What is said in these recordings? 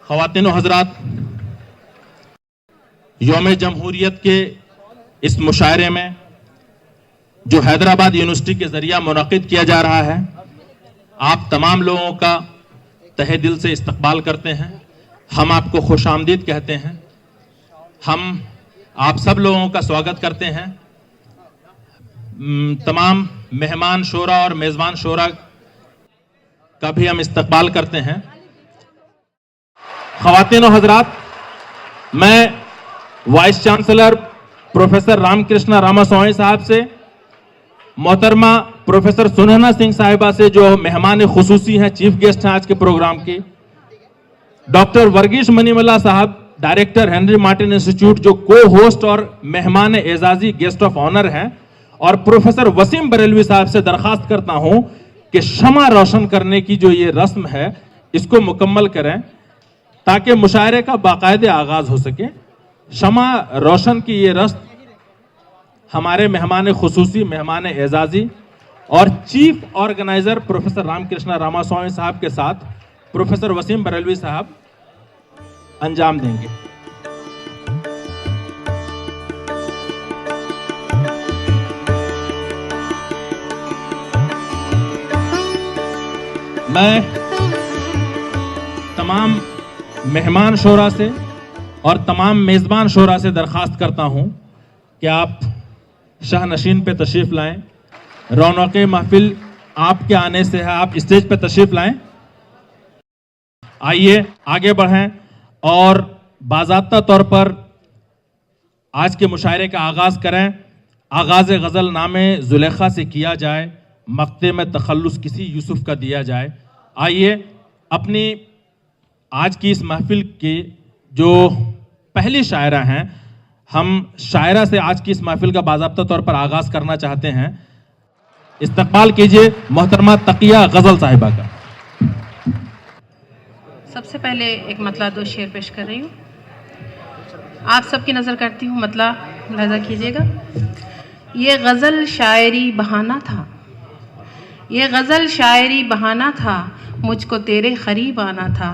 ख़वातीन और हज़रात, यौम जमहूरियत के इस मुशायरे में जो हैदराबाद यूनिवर्सिटी के ज़रिया मुनक़िद किया जा रहा है, आप तमाम लोगों का तहे दिल से इस्तकबाल करते हैं। हम आपको खुशामदीद कहते हैं। हम आप सब लोगों का स्वागत करते हैं। तमाम मेहमान शोरा और मेज़बान शोरा का भी हम इस्तकबाल करते हैं। ख़वातीन और हज़रात, मैं vice chancellor professor Ramakrishna Ramaswamy साहब से, मोहतरमा प्रोफेसर सुनहना सिंह साहिबा से जो मेहमान खुसूसी हैं, चीफ गेस्ट हैं आज के प्रोग्राम की, डॉक्टर वर्गीश मनीमल्ला साहब डायरेक्टर हेनरी मार्टिन इंस्टीट्यूट जो को होस्ट और मेहमान एजाजी गेस्ट ऑफ ऑनर हैं, और प्रोफेसर वसीम बरेलवी साहब से दरखास्त करता हूं कि शमा रोशन करने की जो ये रस्म है इसको मुकम्मल करें ताकि मुशायरे का बाकायदे आगाज हो सके। शमा रोशन की ये रस्म हमारे मेहमान खुसूसी, मेहमान एजाजी और chief organiser professor Ramakrishna Ramaswamy साहब के साथ प्रोफेसर वसीम बरेलवी साहब अंजाम देंगे। मैं तमाम मेहमान शोरा से और तमाम मेज़बान शोरा से दरख्वास्त करता हूं कि आप शाह नशीन पे तशरीफ़ लाएं। रौनक महफिल आपके आने से है, आप स्टेज पे तशरीफ़ लाएं। आइए आगे बढ़ें और बाज़ाब्ता तौर पर आज के मुशायरे का आगाज़ करें। आगाज़ गज़ल नामे जुलेखा से किया जाए, मक्ते में तखल्लुस किसी यूसुफ का दिया जाए। आइए अपनी आज की इस महफिल की जो पहली शायरा हैं, हम शायरा से आज की इस महफिल का बाज़ाब्ता तौर पर आगाज़ करना चाहते हैं। इस्तकबाल कीजिए मोहतरमा तकिया गज़ल साहिबा का। सबसे पहले एक मतला दो शेर पेश कर रही हूँ, आप सबकी नज़र करती हूँ, मतला मुलाहिज़ा कीजिएगा। ये गज़ल शायरी बहाना था, ये गज़ल शायरी बहाना था, मुझको तेरे करीब आना था।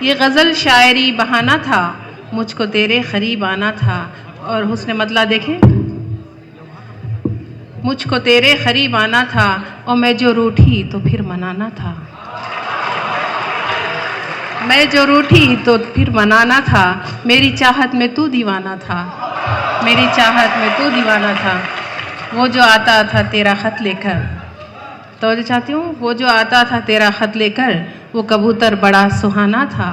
ये गज़ल शायरी बहाना था, मुझको तेरे करीब आना था। और हुस्न मतला देखें, मुझको तेरे करीब आना था, और मैं जो रूठी तो फिर मनाना था। मैं जो रूठी तो फिर मनाना था, मेरी चाहत में तू दीवाना था, मेरी चाहत में तू दीवाना था। वो जो आता था तेरा ख़त लेकर, तो जो चाहती हूँ, वो जो आता था तेरा ख़त लेकर, वो कबूतर बड़ा सुहाना था।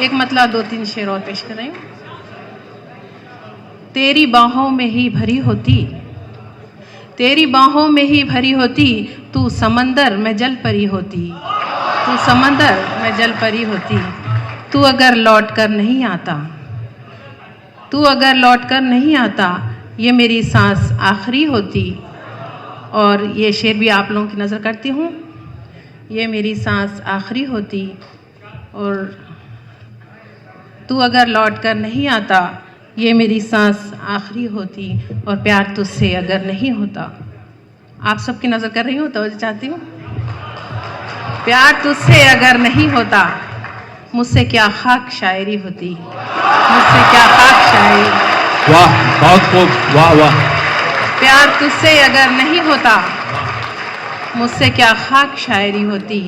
एक मतलब दो तीन शेर और पेश कर रही हूँ। तेरी बाहों में ही भरी होती, तेरी बाहों में ही भरी होती, तू समंदर में जल परी होती, तू समंदर में जल परी होती। तू अगर लौट कर नहीं आता, तू अगर लौट कर नहीं आता, ये मेरी सांस आखिरी होती। और ये शेर भी आप लोगों की नज़र करती हूँ, ये मेरी सांस आखिरी होती। और तू अगर लौट कर नहीं आता, ये मेरी सांस आखिरी होती, और प्यार तुझसे अगर नहीं होता। आप सबकी नज़र कर रही हूँ, तो चाहती हूँ, प्यार तुझसे अगर नहीं होता, मुझसे क्या खाक शायरी होती, मुझसे क्या खाक शायरी। वाह, बहुत खूब, वाह वाह। प्यार तुझसे अगर नहीं होता, मुझसे क्या खाक शायरी होती।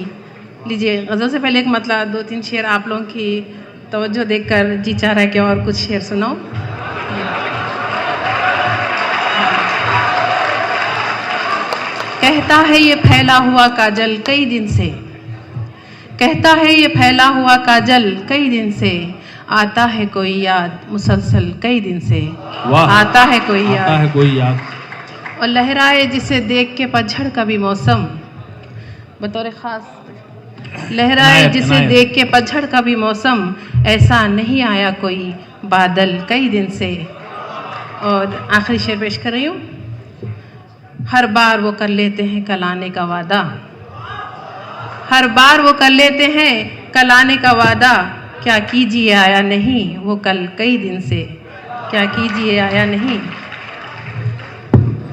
लीजिए, गज़ल से पहले एक मतलब दो तीन शेर आप लोगों की तवज्जो देखकर जी चाह रहा है कि और कुछ शेर सुनाओ। कहता है ये फैला हुआ काजल कई दिन से, कहता है ये फैला हुआ काजल कई दिन से, आता है कोई याद मुसलसल कई दिन से। आता है कोई याद, आता है कोई याद। और लहराए जिसे देख के पतझड़ का भी मौसम, बतौर ख़ास लहराए जिसे देख के पतझड़ का भी मौसम, ऐसा नहीं आया कोई बादल कई दिन से। और आखिरी शेर पेश कर रही हूँ। हर बार वो कर लेते हैं कल आने का वादा, हर बार वो कर लेते हैं कल आने का वादा, क्या कीजिए आया नहीं वो कल कई दिन से, क्या कीजिए आया नहीं।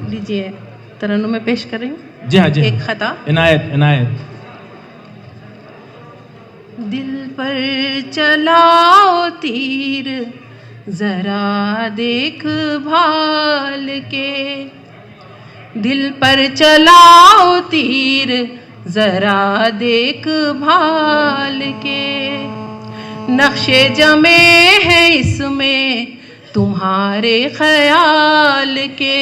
लीजिए, तरन्नुम में पेश कर रही हूँ। जी हाँ जी एक खता। इनायत इनायत। दिल पर चलाओ तीर जरा देख भाल के, दिल पर चलाओ तीर जरा देख भाल के, नक्शे जमे हैं इसमें तुम्हारे ख्याल के,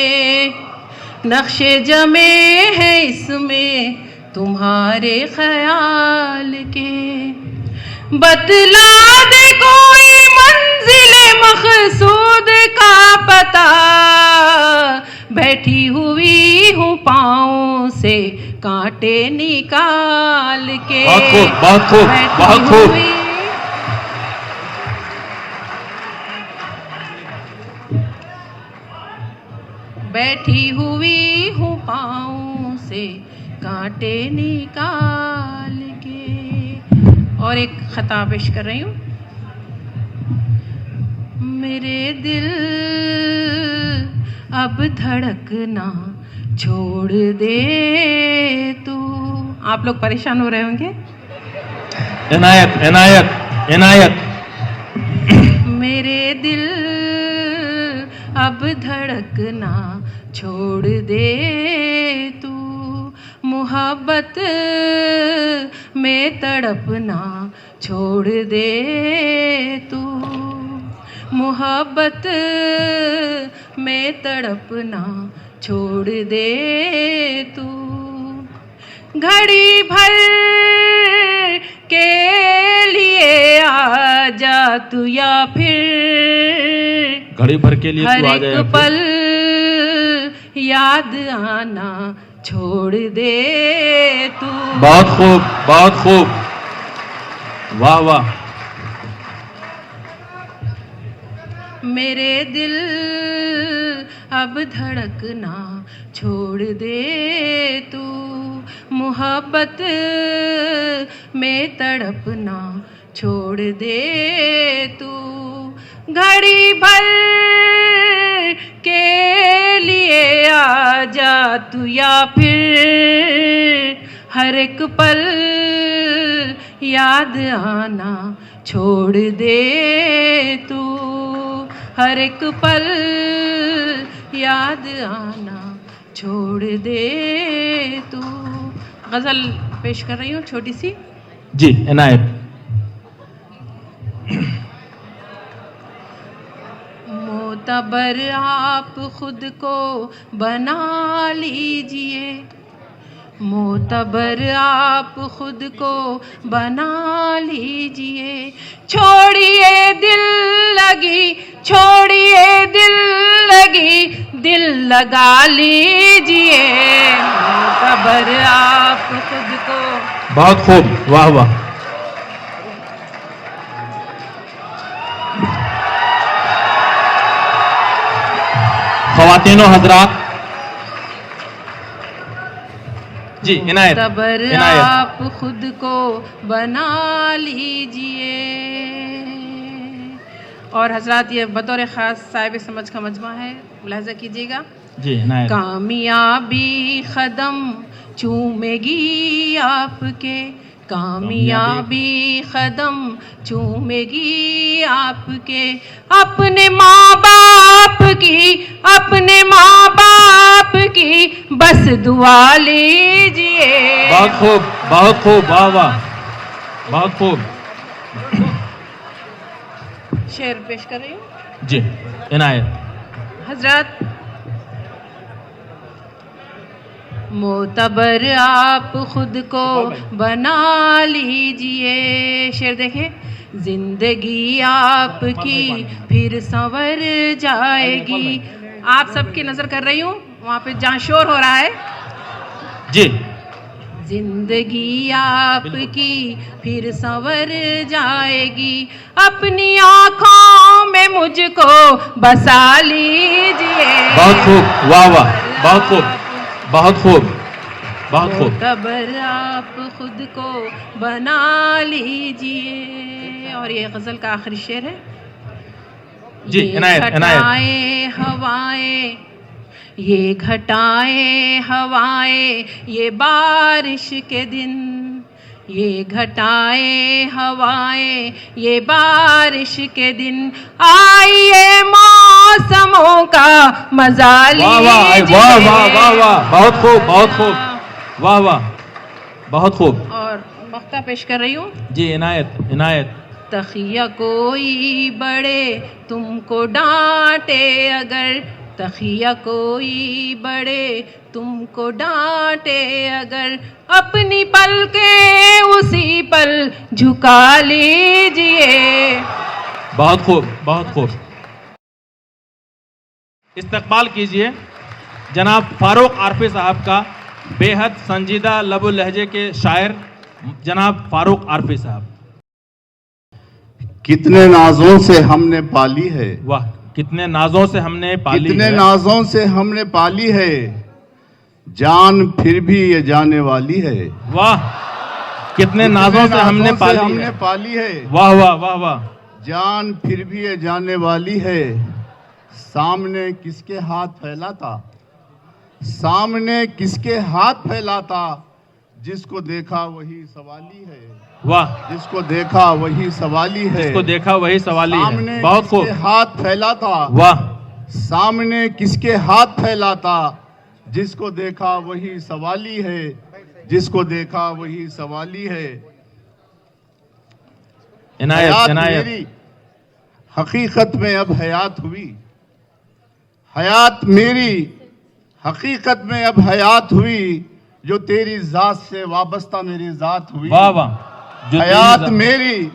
नक्शे जमे हैं इसमें तुम्हारे ख्याल के, बतला दे कोई मंजिले मकसूद का पता, बैठी हुई हूँ पाँव से कांटे निकाल के। बहुत खूब बहुत खूब बहुत खूब। बैठी हुई हूँ पाँव से कांटे निकाल के। और एक खता पेश कर रही हूँ। मेरे दिल अब धड़कना छोड़ दे तू। आप लोग परेशान हो रहे होंगे। इनायत इनायत इनायत। मेरे दिल अब धड़कना छोड़ दे तू, मोहब्बत में तड़पना छोड़ दे तू, मोहब्बत में तड़पना छोड़ दे तू, घड़ी भर के लिए आ जा तू या फिर घड़ी भर के लिए तू आ जा, हर एक पल याद आना छोड़ दे तू। बहुत खूब बहुत खूब, वाह वाह। मेरे दिल अब धड़कना छोड़ दे तू, मोहब्बत में तड़पना छोड़ दे तू, घड़ी भर के लिए आ जा तू या फिर हर एक पल याद आना छोड़ दे तू, हर एक पल याद आना छोड़ दे तू। गज़ल पेश कर रही हूँ छोटी सी। जी इनायत। मोतबर आप खुद को बना लीजिए, मोतबर आप खुद को बना लीजिए, छोड़िए दिल लगी, छोड़िए दिल लगी, दिल लगा लीजिए, मोतबर आप खुद को। बहुत खूब, वाह वाह। ख़वातीनो हज़रात, जी इनायत तबर इनायत। आप खुद को बना लीजिए। और हजरात ये बतौर ख़ास साहिब समझ का मजमा है, मुलाहिज़ा कीजिएगा। जी इनायत। कामयाबी कदम चूमेगी आपके, कामयाबी कदम चूमेगी आपके, अपने माँ बाप की, अपने माँ बाप की बस दुआ लीजिए। बहुत खूब बहुत खूब, वाह वाह, बहुत खूब। शेर पेश कर रही हूँ। जी इनायत। हजरत, मोतबर आप खुद को बना लीजिए। शेर देखें। जिंदगी आपकी फिर संवर जाएगी। आप सबकी नजर कर रही हूँ वहाँ पे जहाँ शोर हो रहा है। जी। जिंदगी आपकी फिर संवर जाएगी, अपनी आँखों में मुझको बसा लीजिए। बहुत खूब, वाह वाह, बहुत खूब, बहुत खूब, बहुत खूब। मोतबर आप खुद को बना लीजिए। और ये गजल का आखिरी शेर है। जी इनायत इनायत। हवाएं ये घटाएं हवाएं ये बारिश के दिन, ये घटाएं हवाएं ये बारिश के दिन, आइए मौसमों का मजा वाह वाह लीजिए। वाह वाह वाह वाह, बहुत खूब बहुत खूब, वाह वाह बहुत खूब। और मक्ता पेश कर रही हूँ। जी इनायत इनायत। तखिया कोई बड़े तुमको डांटे अगर, तखिया कोई बड़े तुमको डांटे अगर, अपनी पलकें उसी पल झुका लीजिए। बहुत खूब बहुत खूब। इस्तकबाल कीजिए जनाब फारूक आरफी साहब का, बेहद संजीदा लबो लहजे के शायर जनाब फारूक आरफी साहब। कितने नाजों से हमने पाली है, वाह, कितने नाजों से हमने पाली कितने है, नाजों से हमने पाली है, जान फिर भी ये जाने वाली है। वाह, कितने नाजों से हमने पाली है, पाली है, वाह वाह वाह वाह। जान फिर भी ये जाने वाली है। सामने किसके हाथ फैलाता, सामने किसके हाथ फैलाता, जिसको देखा वही सवाली है। वाह, जिसको देखा वही सवाली है। जिसको देखा वही सवाली है। सामने बहुत खूब। किसके हाथ फैलाता, वाह, सामने किसके हाथ फैलाता, जिसको देखा वही सवाली है। जिसको देखा वही सवाली है। इनायत हयात इनायत। मेरी हकीकत में अब हयात हुई, हयात मेरी हकीकत में अब हयात हुई, जो तेरी जात से वाबस्ता मेरी जात हुई। वाह वाह, जो हयात तेरी मेरी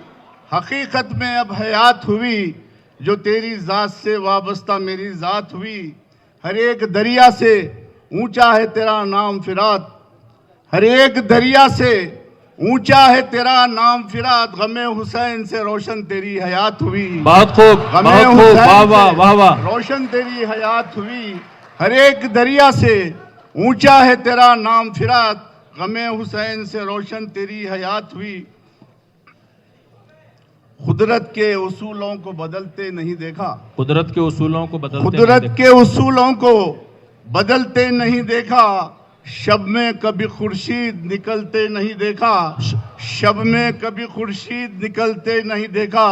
हकीकत में अब हयात हुई, जो तेरी जात से वाबस्ता मेरी जात हुई। हर एक दरिया से ऊंचा है तेरा नाम फिरात, हर एक दरिया से ऊंचा है तेरा नाम फिरात। गमे हुसैन से रोशन तेरी हयात हुई। बहुत खूब गमे बहुत खूब, हुसैन वाह वाह से वाह वाह। रोशन तेरी हयात हुई। हर एक दरिया से ऊंचा है तेरा नाम फिरात, गमे हुसैन से रोशन तेरी हयात हुई। कुदरत के उसूलों को बदलते नहीं देखा, कुदरत के उसूलों को बदलते कुदरत नहीं के उसूलों को बदलते नहीं देखा। शब में कभी खुर्शीद निकलते नहीं देखा, शब में कभी खुर्शीद निकलते नहीं देखा।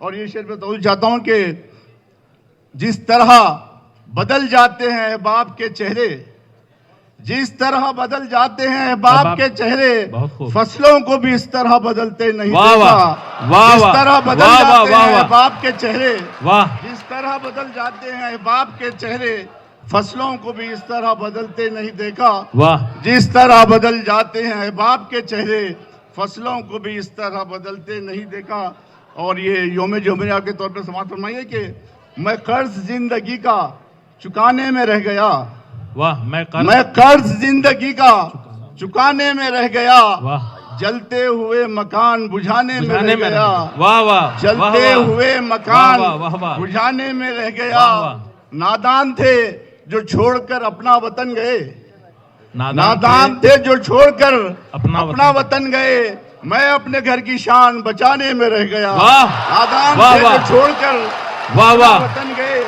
और ये शेर मैं तो चाहता हूं कि जिस तरह बदल जाते हैं अहबाब के चेहरे, जिस तरह बदल जाते हैं अहबाब के चेहरे, बहुत खूब। फसलों को भी इस तरह बदलते नहीं वाह देखा। वाह वाह जिस वाह, तरह बदल वाह वाह जाते वाह हैं वाह, अहबाब के चेहरे, वाह जिस तरह बदल जाते हैं अहबाब के चेहरे, फसलों को भी इस तरह बदलते नहीं देखा। वाह, जिस तरह बदल जाते हैं अहबाब के चेहरे, फसलों को भी इस तरह बदलते नहीं देखा। और ये योम जुमेरा के तौर पर समाप्त फरमाइए कि मैं कर्ज जिंदगी का चुकाने में रह गया, वाह, मैं कर्ज जिंदगी का चुकाने में रह गया। वाह, जलते हुए मकान बुझाने में रह गया। वाह वाह, चलते हुए मकान वाह, वाह, वाह। बुझाने में रह गया। वाह, वाह। नादान थे जो छोड़कर अपना वतन गए, नादान थे जो छोड़कर अपना अपना वतन गए। मैं अपने घर की शान बचाने में रह गया। वाह, नादान वाह, थे वाह। जो छोड़कर वाह अपना वाह, वतन गए।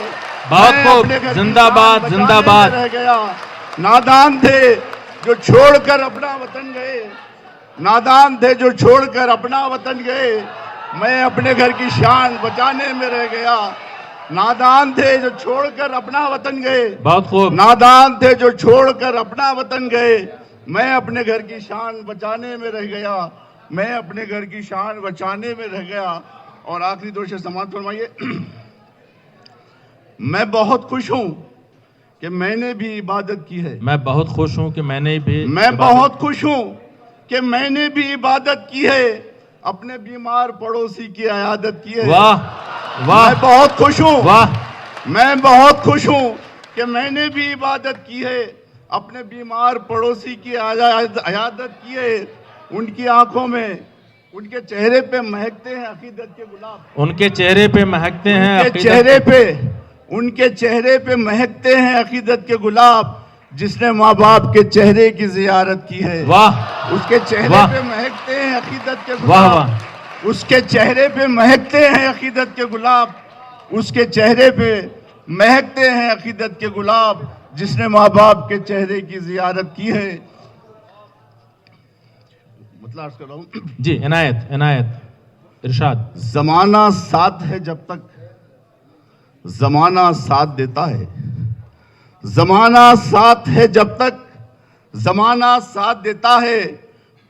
बहुत मैं खूब, अपने घर की जिंदाबाद, शान जिंदाबाद। बचाने में रह गया। नादान थे जो छोड़कर अपना वतन गए, नादान थे जो छोड़कर अपना वतन गए। मैं अपने घर की शान बचाने में रह गया। नादान थे जो छोड़कर अपना वतन गए, बहुत खूब। नादान थे जो छोड़कर अपना वतन गए। मैं अपने घर की शान बचाने में रह गया, मैं अपने घर की शान बचाने में रह गया। और आखिरी दो शेर समाप्त फरमाइए। मैं बहुत खुश हूं कि मैंने भी इबादत की है, मैं बहुत खुश हूं कि मैंने भी मैं बहुत खुश हूं कि मैंने भी इबादत की है, अपने बीमार पड़ोसी की इयादत की है। वाह वाह, मैं बहुत खुश हूं, वाह, मैं बहुत खुश हूं कि मैंने भी इबादत की है, अपने बीमार पड़ोसी की इयादत की है। उनकी आंखों में, उनके चेहरे पे महकते हैं अकीदत के गुलाब, उनके चेहरे पे महकते हैं उनके अकीदत चेहरे पे, उनके चेहरे पे महकते हैं अकीदत के गुलाब। जिसने माँ बाप के चेहरे की जियारत की है, वाह, उसके चेहरे वाह। पे महकते हैं अकीदत के वाह गुलाब। वाह, उसके चेहरे पे महकते हैं अकीदत के गुलाब, उसके चेहरे पे महकते हैं अकीदत के गुलाब, जिसने माँ बाप के चेहरे की जियारत की है। मतलब अर्ज कर रहा हूं जी, इनायत इनायत इरशाद। जमाना साथ है जब तक, जमाना साथ देता है। जमाना साथ है जब तक, जमाना साथ देता है,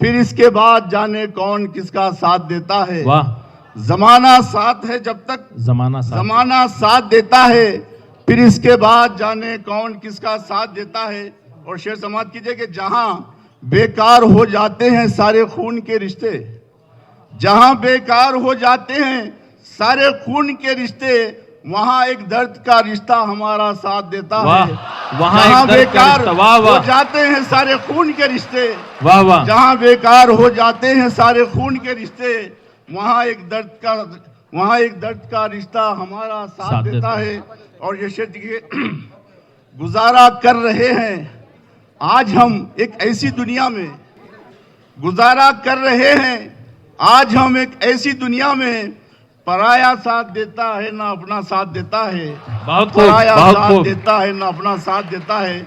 फिर इसके बाद जाने कौन किसका साथ देता है। वाह। जमाना साथ है जब तक, जमाना साथ देता है, फिर इसके बाद जाने कौन किसका साथ देता है। और शेर समाप्त कीजिए कि जहां बेकार हो जाते हैं सारे खून के रिश्ते, जहां बेकार हो जाते हैं सारे खून के रिश्ते, वहां एक दर्द का रिश्ता हमारा साथ देता है। वहां जहां एक दर्द का बेकार रिश्ता, वाह वाह, हो जाते हैं सारे खून के रिश्ते, वाह वाह, जहां बेकार हो जाते हैं सारे खून के रिश्ते, वहां एक दर्द का रिश्ता हमारा साथ देता है। और ये शेर देखिए, गुजारा कर रहे हैं आज हम एक ऐसी दुनिया में, गुजारा कर रहे हैं आज हम एक ऐसी दुनिया में, पराया साथ देता है ना अपना साथ देता है। बहुत खूब, पराया बहुत साथ खूब। देता है ना अपना साथ देता है।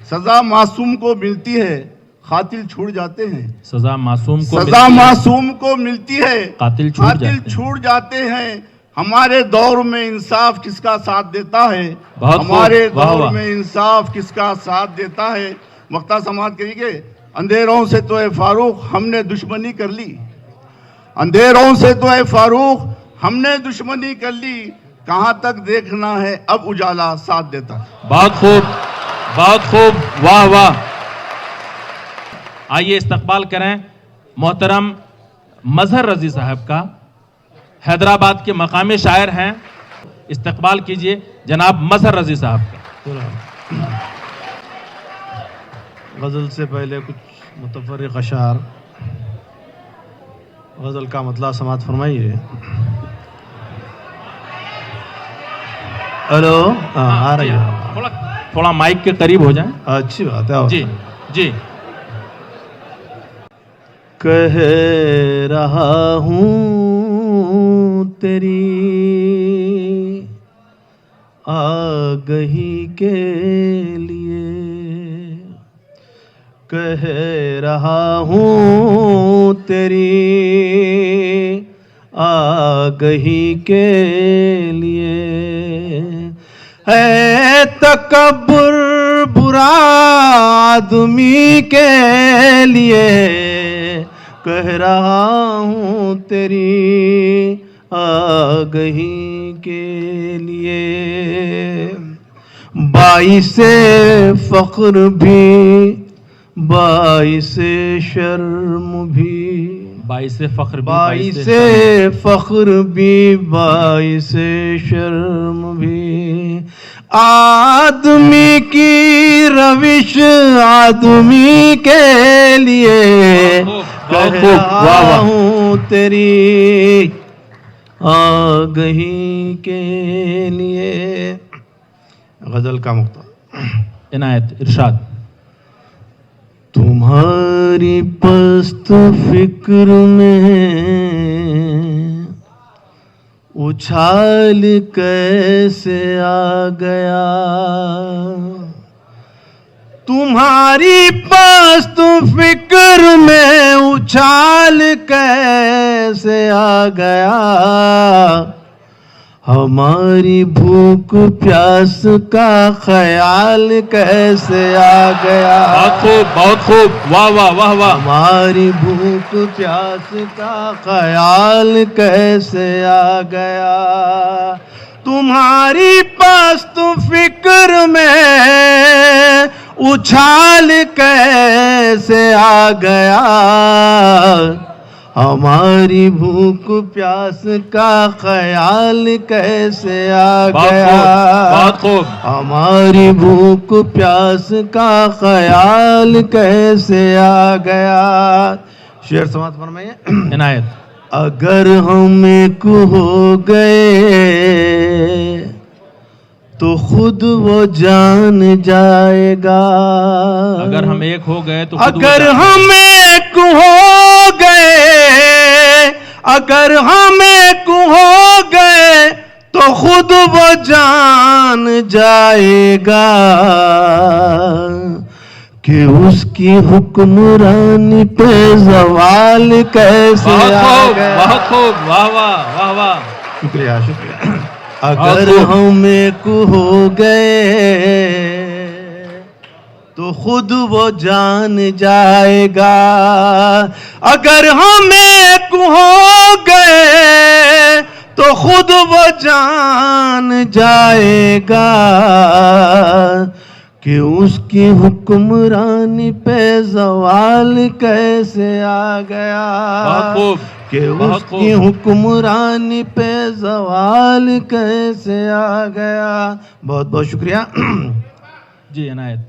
सजा मासूम को मिलती है, कातिल छूट जाते हैं। सजा मासूम को मिलती है, कातिल छूट जाते हैं। हमारे दौर में इंसाफ किसका साथ देता है, हमारे दौर में इंसाफ किसका साथ देता है। वक्ता समाप्त करिए। अंधेरों से तो ए फारूक हमने दुश्मनी कर ली, अंधेरों से तो ए फारूक हमने दुश्मनी कर ली, कहां तक देखना है अब उजाला साथ देता है। बहुत खूब, बहुत खूब, वाह वाह। आइए इस्तकबाल करें मोहतरम मजहर रजी साहब का, हैदराबाद के मकामी शायर हैं। इस्तकबाल कीजिए जनाब मजहर रजी साहब का। गज़ल से पहले कुछ मुतफ़र्रिक़ अशार, गज़ल का मतलब समात फरमाइए। हेलो, आ रही है, थोड़ा माइक के करीब हो जाए। अच्छी बात है। जी जी। कह रहा हूँ तेरी आगही के लिए, कह रहा हूँ तेरी आगही के लिए, है तकब्बुर बुरा आदमी के लिए, कह रहा हूँ तेरी आगही के लिए। बाइसे फ़ख्र भी, बाइसे शर्म भी, बाइसे फ़ख्र भी, बाइसे फ़ख्र भी, बाइसे शर्म भी। आदमी की रविश आदमी के लिए, कह रहा हूँ तेरी आगही के लिए। गज़ल का मुक्ता। इनायत इरशाद। तुम्हारी पस्त फिक्र में उछाल कैसे आ गया, तुम्हारी पस्त फिक्र में उछाल कैसे आ गया, हमारी भूख प्यास का ख्याल कैसे आ गया। बहुत खूब, बहुत खूब, वाह वाह वाह वाह। हमारी भूख प्यास का ख्याल कैसे आ गया, तुम्हारी पस्त फिक्र में उछाल कैसे आ गया, हमारी भूख प्यास का ख्याल कैसे आ गया। बहुत खूब। हमारी भूख प्यास का ख्याल कैसे आ गया। शेर समाप्त फरमाइए। इनायत। अगर हम एक हो गए तो खुद वो जान जाएगा, अगर हम एक हो गए तो अगर हम एक हो गए, अगर हम एक हो गए तो तो खुद वो जान जाएगा कि उसकी हुक्मरानी पे जवाल कैसे बहुत आ खूब, गया। बहुत खूब, वाह वाह वाह वाह। शुक्रिया शुक्रिया। अगर हम एक हो गए तो खुद वो जान जाएगा। अगर हम एक हो गए तो खुद वो जान जाएगा कि उसकी हुक्मरानी पे जवाल कैसे आ गया। बहुत खूब, कि बहुत उसकी खूब। हुक्मरानी पे जवाल कैसे आ गया। बहुत बहुत शुक्रिया। जी इनायत,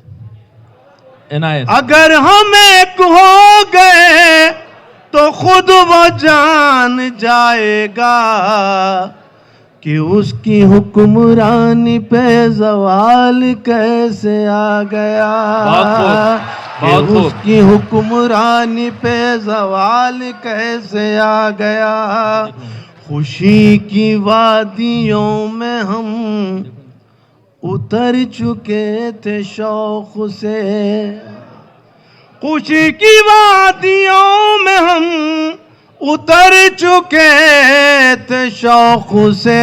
इनायत। अगर हम एक हो गए तो खुद वो जान जाएगा कि उसकी हुक्मरानी पे जवाल कैसे आ गया। बहुत खूब, कि बहुत खूब। उसकी हुक्मरानी पे जवाल कैसे आ गया। खुशी की वादियों में हम उतर चुके थे शौक से। खुशी की वादियों में हम उतर चुके थे शौक से।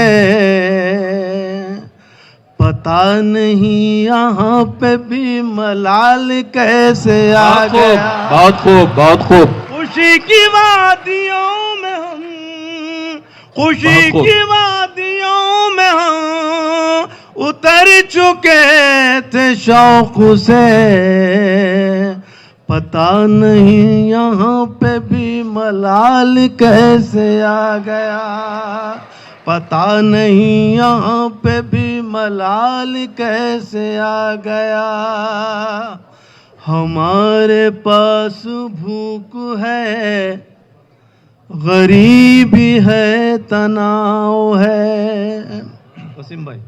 पता नहीं यहाँ पे भी मलाल कैसे आ बहुत खूब, गया। बहुत खूब, बहुत खूब। खुशी की वादियों में हम, खुशी बहुत खूब। की वादियों में हम उतर चुके थे शौक से। पता नहीं यहाँ पे भी मलाल कैसे आ गया। पता नहीं यहाँ पे भी मलाल कैसे आ गया। हमारे पास भूख है, गरीबी है, तनाव है। वसीम भाई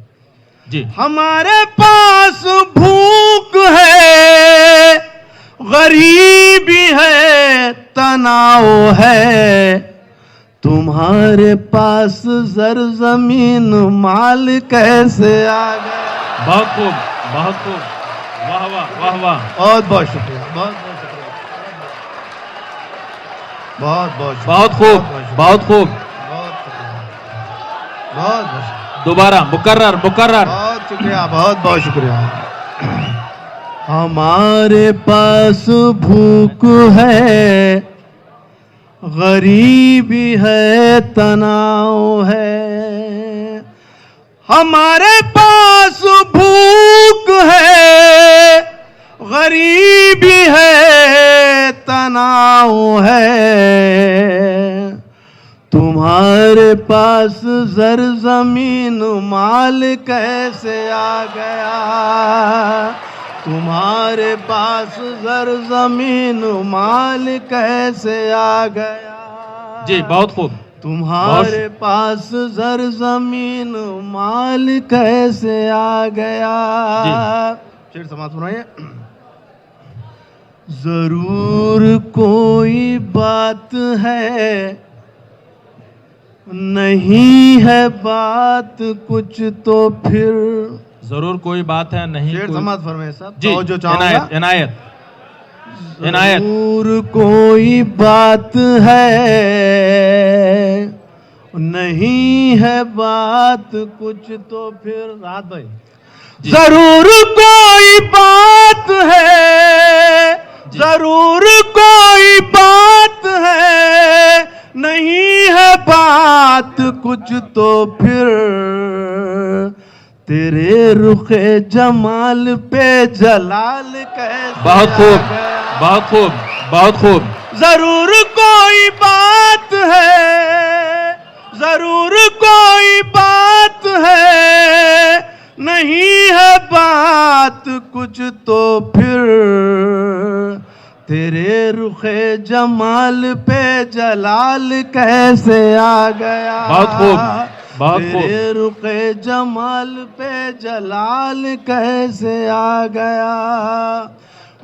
जी हमारे पास भूख है, गरीबी है, तनाव है। तुम्हारे पास जमीन माल कैसे आ गया। बहुत खूब, बहुत खूब, वाह वाह वाह वाह। बहुत बहुत शुक्रिया, बहुत बहुत शुक्रिया, बहुत बहुत शुक्रिया, बहुत खूब, बहुत खूब। बहुत शुक्रिया, बहुत बहुत शुक्रिया, दोबारा मुकर्रर मुकर्रर। बहुत शुक्रिया, बहुत बहुत शुक्रिया। हमारे पास भूख है, गरीबी है, तनाव है। हमारे पास भूख है, गरीबी है, तनाव है। तुम्हारे पास जमीन माल कैसे आ गया। तुम्हारे पास जमीन माल कैसे आ गया। जी बहुत खूब। तुम्हारे पास जमीन माल कैसे आ गया। शेर समाप्त सुनाइए। जरूर कोई बात है, नहीं है बात कुछ तो फिर। जरूर कोई बात है, नहीं शेर कोई। समाप्त फरमाइए साहब। जी जो चाहूंगा। इनायत, इनायत, इनायत। जरूर कोई बात है, नहीं है बात कुछ तो फिर। राहत भाई जी। जरूर कोई बात है, जी। जरूर कोई बात है, नहीं है बात कुछ तो फिर। तेरे रुखे जमाल पे जलाल कैसे बहुत आ खूब, गया। बहुत खूब, बहुत खूब। जरूर कोई बात है, जरूर कोई बात है, नहीं है बात कुछ तो फिर। तेरे रुखे जमाल पे जलाल कैसे आ गया। बहुत खूब, बहुत खूब। तेरे रुखे जमाल पे जलाल कैसे आ गया।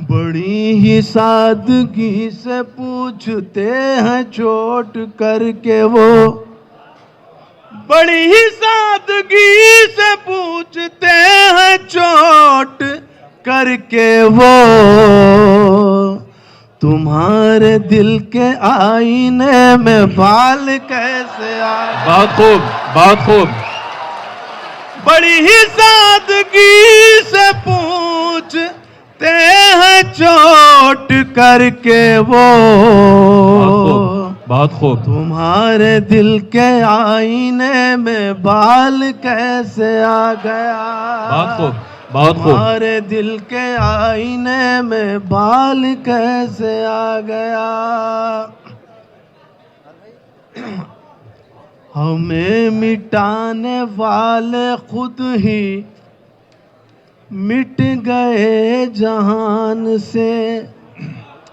बड़ी ही सादगी से पूछते हैं चोट करके वो, बड़ी ही सादगी से पूछते हैं चोट करके वो, तुम्हारे दिल के आईने में बाल कैसे आए। बहुत खूब, बहुत खूब। बड़ी ही सादगी से पूछते हैं चोट करके वो, बहुत खूब। तुम्हारे दिल के आईने में बाल कैसे आ गया। बहुत खूब, बहुत खूब। तुम्हारे दिल के आईने में बाल कैसे आ गया। हमें मिटाने वाले खुद ही मिट गए जहान से।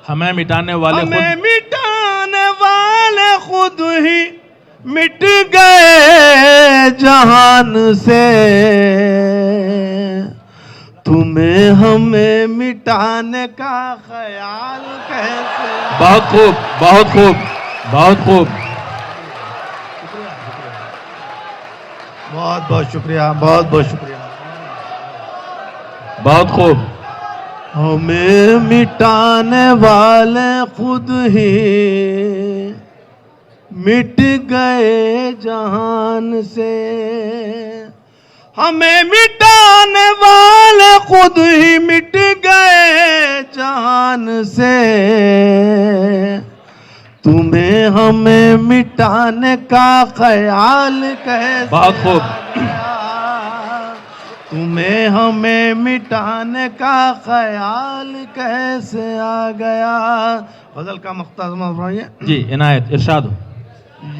हमें मिटाने वाले हमें खुद, मिटाने वाले खुद ही मिट गए जहान से। तुम्हें हमें मिटाने का ख्याल कैसे। बहुत खूब, बहुत खूब, बहुत खूब। बहुत बहुत शुक्रिया, बहुत बहुत शुक्रिया। बहुत खूब। हमें मिटाने वाले खुद ही मिट गए जहान से। हमें मिटाने वाले खुद ही मिट गए जहान से। तुम्हें हमें मिटाने का ख्याल कैसे। बहुत खूब। तुम्हें हमें मिटाने का ख्याल कैसे आ गया। गजल का मुख्तसर फरमाइए। जी इनायत, इरशाद हो।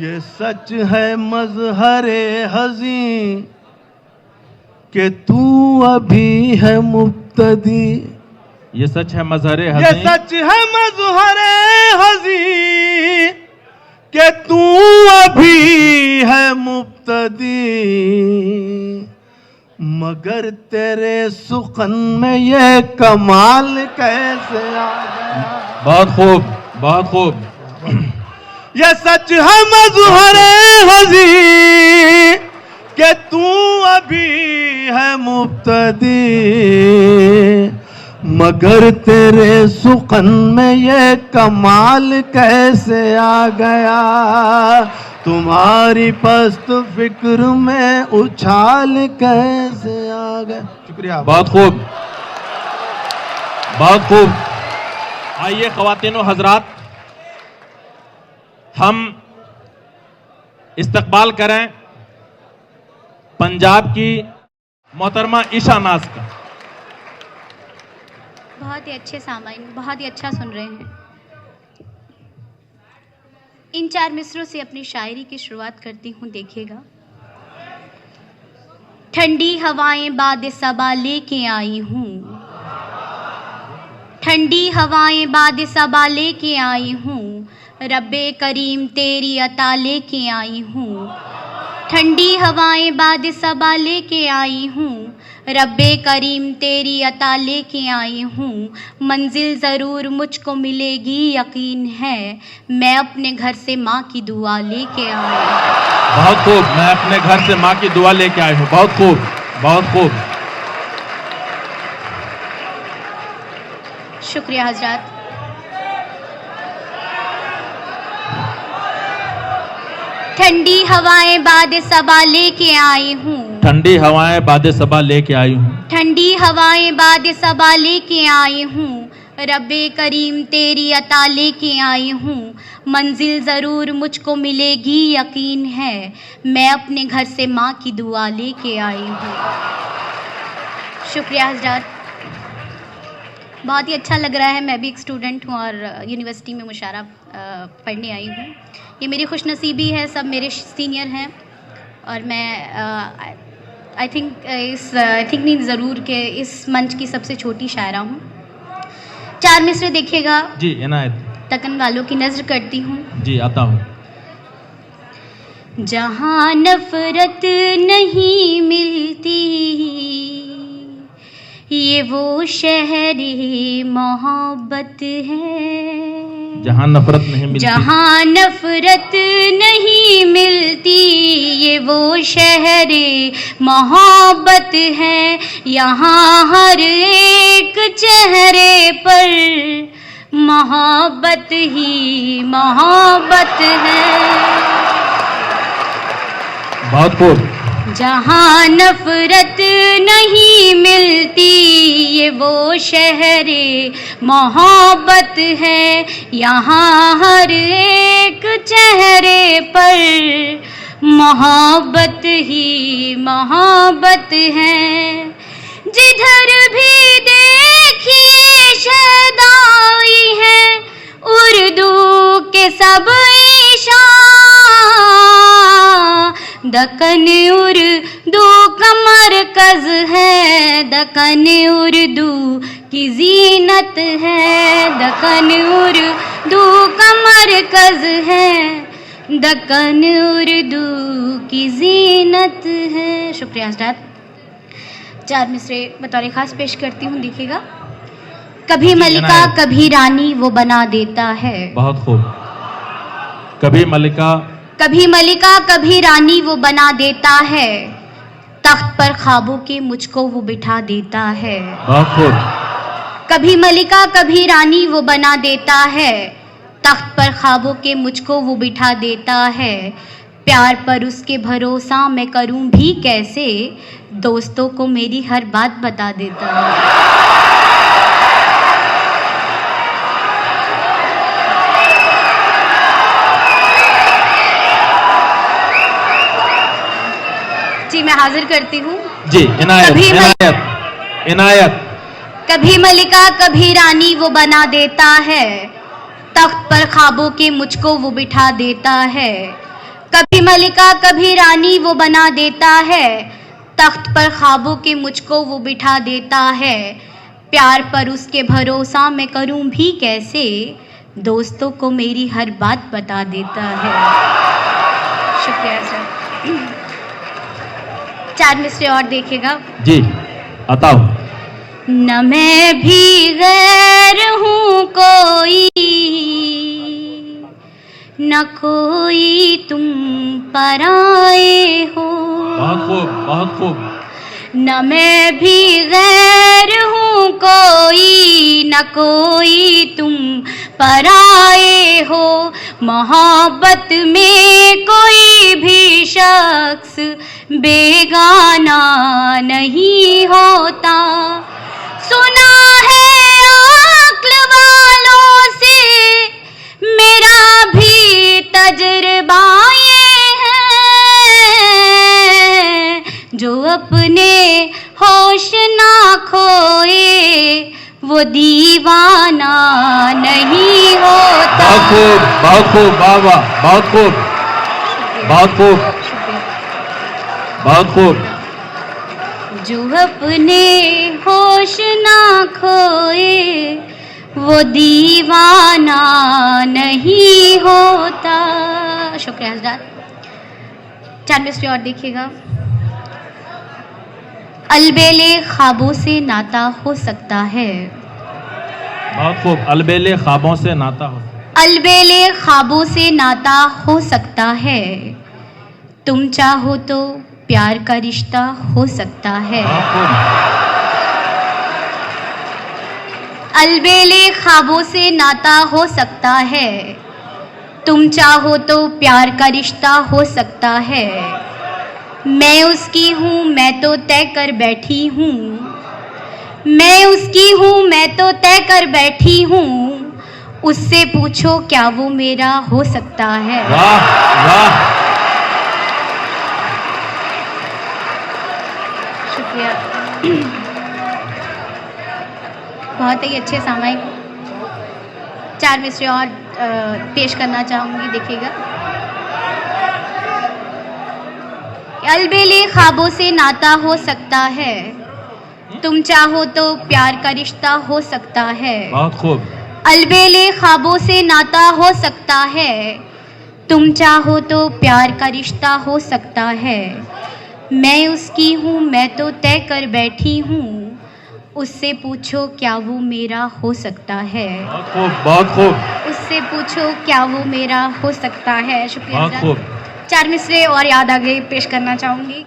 ये सच है मज़हरे हज़ीं कि तू अभी है मुब्तदी। ये सच है मज़हरे ये हज़ीं, सच है मज़हरे हज़ीं कि तू अभी है मुब्तदी। मगर तेरे सुखन में ये कमाल कैसे आ गया। बहुत खूब, बहुत खूब। ये सच है मज़हरे हज़ीं कि तू अभी है मुब्तदी। मगर तेरे सुखन में ये कमाल कैसे आ गया। तुम्हारी पस्त फिक्र में उछाल कैसे आ गया। शुक्रिया। बहुत खूब, बहुत खूब। आइए ख्वातीन व हजरात, हम इस्तकबाल करें पंजाब की मोहतरमा ईशा नाज का। बहुत ही अच्छे सामाइन, बहुत ही अच्छा सुन रहे हैं। इन 4 मिसरों से अपनी शायरी की शुरुआत करती हूँ, देखिएगा। ठंडी हवाएं बाद सबा लेके आई हूँ। ठंडी हवाएं बाद सबा लेके आई हूँ। रब्बे करीम तेरी अता लेके आई हूँ। ठंडी हवाएं बाद सबा लेके आई हूँ। रब्बे करीम तेरी अता लेके आई हूँ। मंजिल ज़रूर मुझको मिलेगी यकीन है। मैं अपने घर से माँ की दुआ लेके आई हूँ। बहुत खूब। मैं अपने घर से माँ की दुआ लेके आई हूँ। बहुत खूब, बहुत खूब। शुक्रिया हजरात। ठंडी हवाएं बाद सबा लेके आई हूँ। ठंडी हवाएं बाद सबा लेके आई हूँ। ठंडी हवाएं बाद सबा लेके आई हूँ। रब्बे करीम तेरी अता लेके आई हूँ। मंजिल ज़रूर मुझको मिलेगी यकीन है। मैं अपने घर से माँ की दुआ लेके आई हूँ। शुक्रिया हजरात। बहुत ही अच्छा लग रहा है। मैं भी एक स्टूडेंट हूँ और यूनिवर्सिटी में मुशायरा पढ़ने आई हूँ। ये मेरी खुशनसीबी है, सब मेरे सीनियर हैं और मैं आई थिंक नहीं ज़रूर कि इस मंच की सबसे छोटी शायरा हूँ। 4 मिसरे देखिएगा। जी इनायत। तकन वालों की नज़र करती हूँ। जी आता हूँ। जहाँ नफरत नहीं मिलती ये वो शहर मोहब्बत है। जहाँ नफरत नहीं मिलती, जहाँ नफरत नहीं मिलती ये वो शहरे मोहब्बत है। यहाँ हर एक चेहरे पर मोहब्बत ही मोहब्बत है। बहुत खूब। जहाँ नफरत नहीं मिलती ये वो शहरे मोहब्बत है। यहाँ हर एक चेहरे पर मोहब्बत ही मोहब्बत है। जिधर भी देखिए शहदाई है, उर्दू के सब दक्कन उर्दू का मरकज है। दक्कन उर्दू की जीनत है। दक्कन उर्दू का मरकज है। दक्कन उर्दू की जीनत है। शुक्रिया हज़रात। 4 मिसरे बतौर खास पेश करती हूँ, देखिएगा। कभी मलिका कभी रानी वो बना देता है। बहुत खूब। कभी मलिका कभी रानी वो बना देता है। तख्त पर ख्वाबों के मुझको वो बिठा देता है। बहुत खूब। कभी मलिका कभी रानी वो बना देता है। तख्त पर ख्वाबों के मुझको वो बिठा देता है। प्यार पर उसके भरोसा मैं करूं भी कैसे, दोस्तों को मेरी हर बात बता देता है। जी मैं हाजिर करती हूँ। जी इनायत। कभी मलिका कभी रानी वो बना देता है। तख्त पर ख्वाबों के मुझको वो बिठा देता है। कभी मलिका कभी रानी वो बना देता है। तख्त पर ख्वाबों के मुझको वो बिठा देता है। प्यार पर उसके भरोसा मैं करूं भी कैसे, दोस्तों को मेरी हर बात बता देता है। शुक्रिया सर। 4 मिसरे और देखिएगा। जी बताओ। न मैं भी गैर हूँ कोई, न कोई तुम पराए हो। बहुत खूब, बहुत खूब। न मैं भी गैर हूँ कोई, न कोई तुम पराए हो। मोहब्बत में कोई भी शख्स बेगाना नहीं होता। सुना है अक्ल वालों से मेरा भी तजुर्बा ये है, जो अपने होश ना खोए वो दीवाना नहीं होता। बहुत खूब, बहुत खूब, वाह वाह, बहुत खूब, बहुत खूब, बहुत खूब। जो अपने होश ना खोए वो दीवाना नहीं होता। शुक्रिया हज़रात। 4 मिसरे और देखिएगा। अलबेले ख्वाबों से नाता हो सकता है। बहुत खूब। अलबेले ख्वाबों से नाता हो। अलबेले ख्वाबों से नाता हो सकता है। तुम चाहो तो प्यार का रिश्ता हो सकता है। अलबेले ख्वाबों से नाता हो सकता है। तुम चाहो तो प्यार का रिश्ता हो सकता है। मैं उसकी हूँ मैं तो तय कर बैठी हूँ। मैं उसकी हूँ मैं तो तय कर बैठी हूँ। उससे पूछो क्या वो मेरा हो सकता है। वाह वाह। शुक्रिया। बहुत ही अच्छे सामायिक। 4 मिसरे और पेश करना चाहूँगी, देखिएगा। अलबेले ख्वाबों से नाता हो सकता है। तुम चाहो तो प्यार का रिश्ता हो सकता है। बहुत खूब। अलबेले ख्वाबों से नाता हो सकता है। तुम चाहो तो प्यार का रिश्ता हो सकता है। मैं उसकी हूँ मैं तो तय कर बैठी हूँ। उससे पूछो क्या वो मेरा हो सकता है। बहुत खूब, बहुत खूब, उससे पूछो क्या वो मेरा हो सकता है। शुक्रिया बहुत हज़रात। खूब। 4 मिसरे और याद आगे पेश करना चाहूँगी।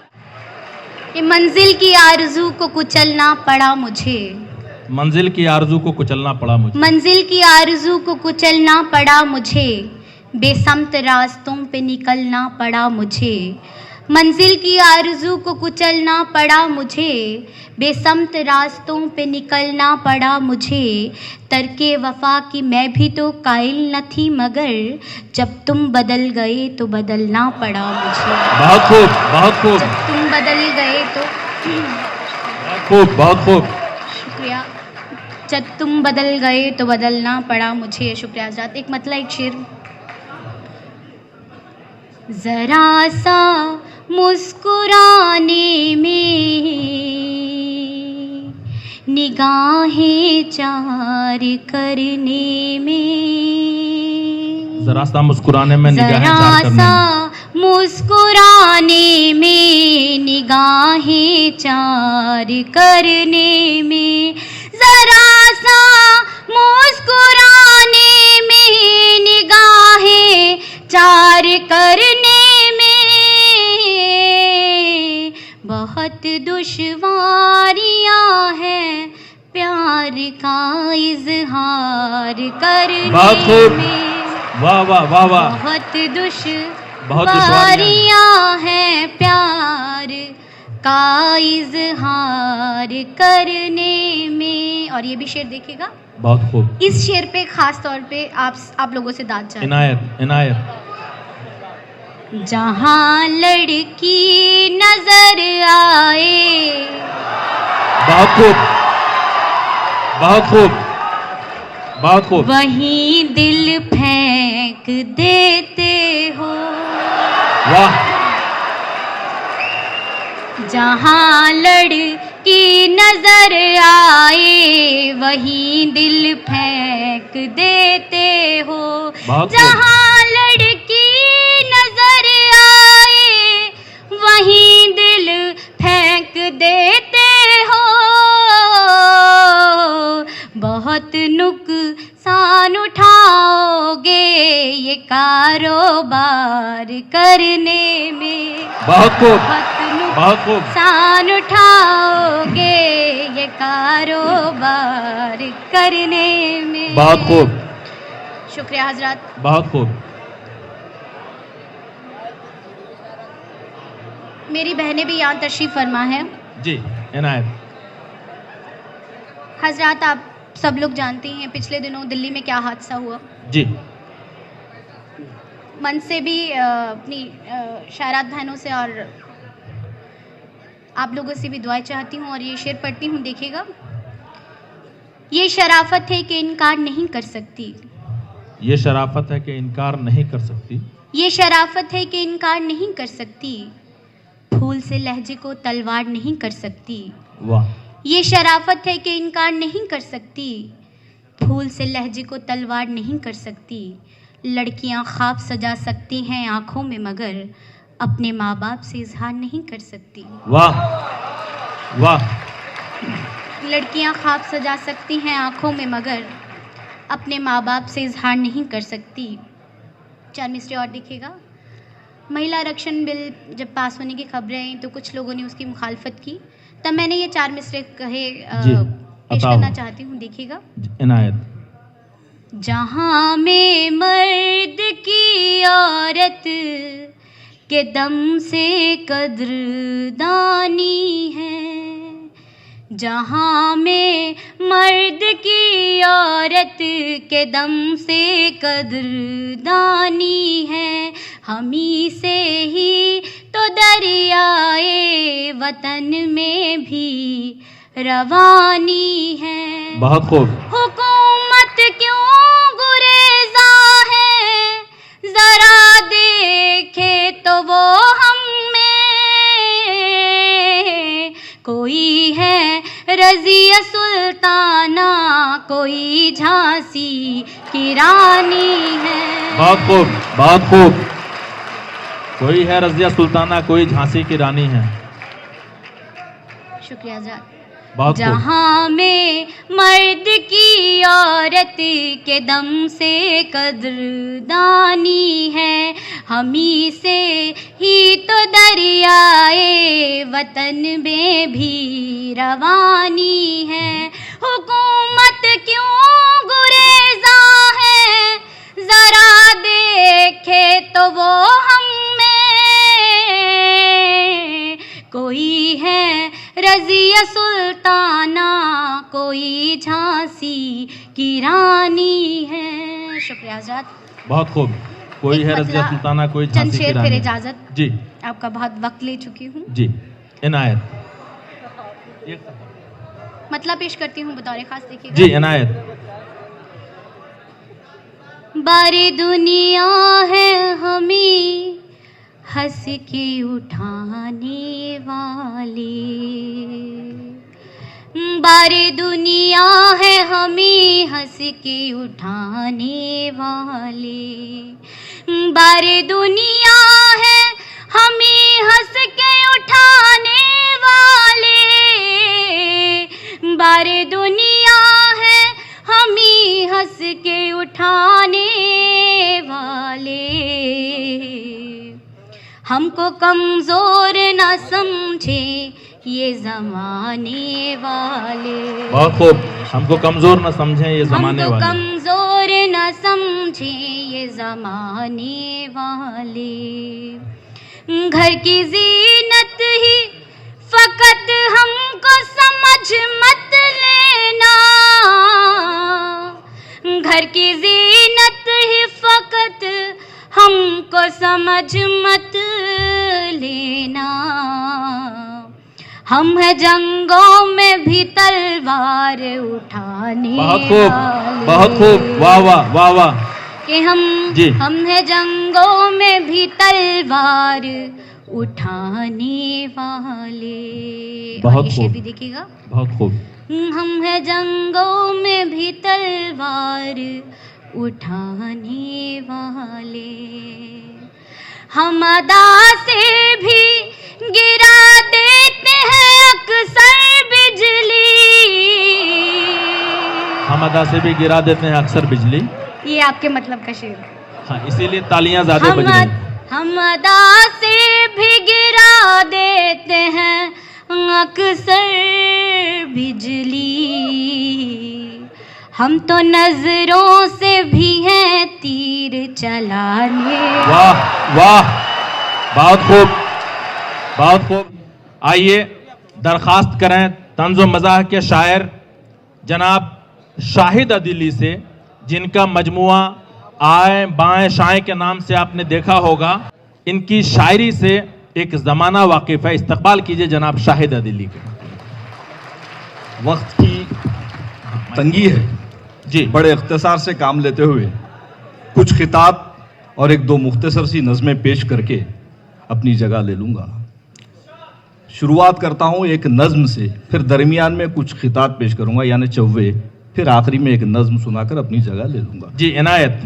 ये मंजिल की आरज़ू को कुचलना पड़ा मुझे, मंजिल की आरजू को कुचलना पड़ा मुझे, मंजिल की आरज़ू को कुचलना पड़ा मुझे, बेसमत रास्तों पे निकलना पड़ा मुझे। मंजिल की आरज़ू को कुचलना पड़ा मुझे, बेसमत रास्तों पे निकलना पड़ा मुझे। तरके वफा की मैं भी तो कायल न थी, मगर जब तुम बदल गए तो बदलना पड़ा मुझे। बहुत खूब, बहुत खूब, जब तुम बदल गए तो बहुत खूब, बहुत खूब। शुक्रिया। जब तुम बदल गए तो बदलना पड़ा मुझे। शुक्रिया हज़रात। एक मतलब एक शेर। जरा सा मुस्कुराने में निगाहें चार करने में, जरा सा मुस्कुराने में निगाहें जरा चार करने सा मुस्कुराने में निगाहें चार करने में, जरा सा मुस्कुराने में निगाहें चार करने में, बहुत दुश्वारियां हैं प्यार का इजहार करने बहुत खूब। में, वाह वाह वाह वाह, बहुत बहुत दुश्वारियां हैं प्यार का इजहार करने में। और ये भी शेर देखिएगा। बहुत खूब। इस शेर पे खास तौर पे आप लोगों से दाद चाहती हूँ। इनायत, इनायत। जहाँ लड़की नजर आए, बहुत खूब, बहुत खूब, बहुत खूब। वहीं दिल फेंक देते हो। वाह, जहाँ लड़की नजर आए वहीं दिल फेंक देते हो। बहुत खूब। जहाँ लड़की नजर आए वहीं दिल फेंक देते हो। बहुत नुकसान उठाओगे ये कारोबार करने में। बहुत खूब, बहुत बहुत खूब। नुकसान उठाओगे ये कारोबार करने में। बहुत खूब, शुक्रिया हजरत। बहुत खूब। मेरी बहनें भी यहाँ तशरीफ फरमा है। जी, इनायत। हजरत आप सब लोग जानते हैं पिछले दिनों दिल्ली में क्या हादसा हुआ। जी, मन से भी अपनी शायरात बहनों से और आप लोगों से भी दुआएं चाहती हूँ और ये शेर पढ़ती हूँ, देखिएगा। ये शराफत है कि इनकार नहीं कर सकती, ये शराफत है कि इनकार नहीं कर सकती, ये शराफत है कि इनकार नहीं कर सकती, फूल से लहजे को तलवार नहीं कर सकती। वाह, ये शराफत है कि इनकार नहीं कर सकती, फूल से लहजे को तलवार नहीं कर सकती। लड़कियां ख्वाब सजा सकती हैं आंखों में मगर अपने माँ बाप से इजहार नहीं कर सकती। वाह, वाह। लड़कियां ख्वाब सजा सकती हैं आंखों में मगर अपने माँ बाप से इजहार नहीं कर सकती। 4 मिसरे और देखिएगा। महिला आरक्षण बिल जब पास होने की खबरें आई तो कुछ लोगों ने उसकी मुखालफत की, तब मैंने ये 4 मिसरे कहे पेश बताओ। करना चाहती हूँ, देखिएगा। इनायत। जहाँ में मर्द की औरत के दम से कदरदानी है, जहाँ में मर्द की औरत के दम से कदरदानी है, हमी से ही तो दरियाए वतन में भी रवानी है। बहुत खूब। हुकूमत क्यों गुरेज़ा है, जरा देखे तो वो हम में। कोई है रज़िया सुल्ताना, कोई झांसी की रानी है। बहुत खूब, बहुत खूब। कोई है रज़िया सुल्ताना, कोई झांसी की रानी है। शुक्रिया हज़रात। बहुत खूब। जहाँ में मर्द की औरत के दम से कदरदानी है, हमी से ही तो दरियाए वतन में भी रवानी है। हुकूमत क्यों गुरेज़ा है, जरा देखे तो वो हम में कोई है रज़िया सुल्ताना, कोई झांसी की रानी है। शुक्रिया हज़रात। बहुत खूब। कोई एक है रज़िया मतलब सुल्ताना, कोई चंद झांसी की शेर फिर रानी। इजाजत। जी आपका बहुत वक्त ले चुकी हूँ। जी, इनायत। मतलब पेश करती हूँ बतौर खास, देखिएगा। जी इनायत। बारी दुनिया है हमें हंस के उठाने वाली, बारी दुनिया है हमें हंस के उठाने वाली, बारी दुनिया है हमें हंस के उठाने वाले, बारी दुनिया है हमें हंस के उठाने वाले। हमको कमजोर न समझे ये जमाने वाले। बहुत खूब। हमको कमजोर न समझें ये जमाने हमको वाले। कमजोर न समझे ये जमाने वाले। घर की जीनत ही फकत हमको समझ मत लेना, घर की जीनत ही फकत हमको समझ मत लेना। हम है जंगों में भी तलवार उठाने बहुत खूब, वाले। बहुत खूब। वाह वाह वाह वाह। कि हम जी। है जंगों में भी तलवार उठाने वाले। बहुत और ये शेर खूब। भी देखिएगा। बहुत खूब। हम है जंगों में भी तलवार उठाने वाले। हम अदा से भी गिरा देते हैं अक्सर बिजली। हम अदा से भी गिरा देते हैं अक्सर बिजली। ये आपके मतलब का शेर। हाँ, इसीलिए तालियां ज्यादा बज रही हैं। हम अदा से भी गिरा देते हैं अक्सर बिजली। हम तो नजरों से भी हैं तीर चलाने। वाह वाह, बहुत खूब, बहुत खूब। आइए दरखास्त करें तंज़ो मज़ाह के शायर जनाब शाहिद अदिली से, जिनका मजमुआ आए बाएं शाएं के नाम से आपने देखा होगा। इनकी शायरी से एक ज़माना वाकिफ है। इस्तकबाल कीजिए जनाब शाहिद अदिली के। वक्त की तंगी है जी। बड़े इख्तिसार से काम लेते हुए कुछ खिताब और एक दो मुख्तसर सी नज़में पेश करके अपनी जगह ले लूँगा। शुरुआत करता हूँ एक नज़्म से, फिर दरमियान में कुछ खिताब पेश करूँगा यानी चौवे, फिर आखिरी में एक नज़्म सुनाकर अपनी जगह ले लूँगा। जी इनायत।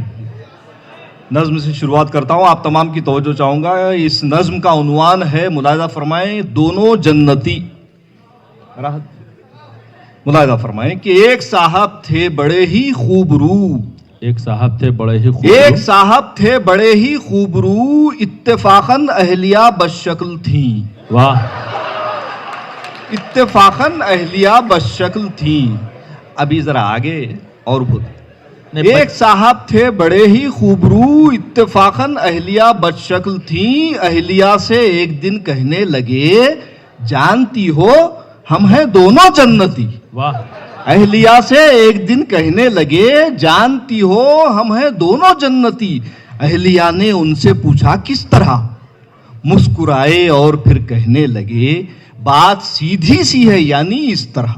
नज़्म से शुरुआत करता हूँ, आप तमाम की तवज्जो चाहूँगा। इस नज़्म का उन्वान है, मुलाहिज़ा फरमाएं, दोनों जन्नती। मुलाहिज़ा फरमाएं कि एक साहब थे बड़े ही खूबरू, एक साहब थे बड़े ही खूब, एक साहब थे बड़े ही खूबरू, इत्तेफाकन अहलिया बशक्ल थी। वाह। इत्तेफाकन अहलिया बशक्ल थी। अभी जरा आगे और खुद। एक साहब थे बड़े ही खूबरू, इत्तेफाकन अहलिया बदशक्ल थी। अहलिया से एक दिन कहने लगे, जानती हो हम हैं दोनों जन्नती। वाह। अहलिया से एक दिन कहने लगे, जानती हो हम हैं दोनों जन्नती। अहलिया ने उनसे पूछा किस तरह, मुस्कुराए और फिर कहने लगे, बात सीधी सी है यानी इस तरह।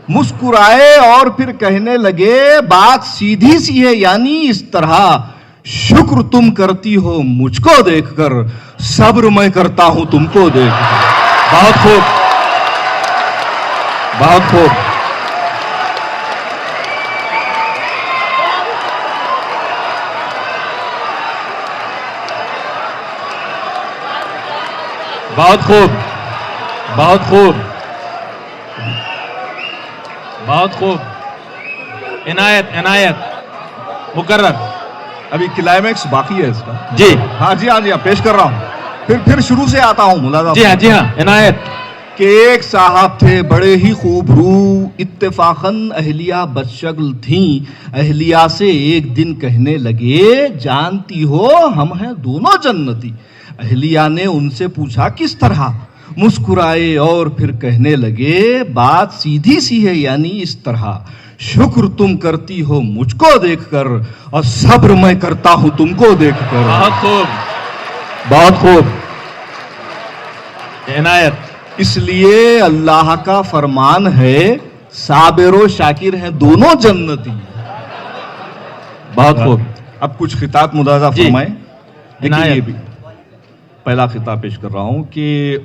मुस्कुराए और फिर कहने लगे, बात सीधी सी है यानी इस तरह। शुक्र तुम करती हो मुझको देखकर, सब्र मैं करता हूं तुमको देखकर। बहुत खूब, बहुत खूब। बहुत खूब, बहुत खूब। बहुत खूब। इनायत इनायत मुकर्रर। अभी क्लाइमैक्स बाकी है इसका। जी हाँ जी, हाँ जी, हाँ, पेश कर रहा हूँ। फिर शुरू से आता हूँ मुलाजा। जी हाँ जी हाँ। इनायत। कि एक साहब थे बड़े ही खूब रू, इत्तेफाकन अहलिया बदशक्ल थीं। अहलिया से एक दिन कहने लगे, जानती हो हम हैं दोनों जन्नती। अहलिया ने उनसे पूछा किस तरह। मुस्कुराए और फिर कहने लगे, बात सीधी सी है, यानी इस तरह। शुक्र तुम करती हो मुझको देखकर, और सब्र मैं करता हूं तुमको देखकर। बहुत खूब बहुत खूब। इनायत। इसलिए अल्लाह का फरमान है, साबिर और शाकिर हैं दोनों जन्नती। बहुत खूब। अब कुछ खिताब मुलाजा जी। फरमाएं। देखिए इनायत। ये भी पहला खिताब पेश कर रहा हूं कि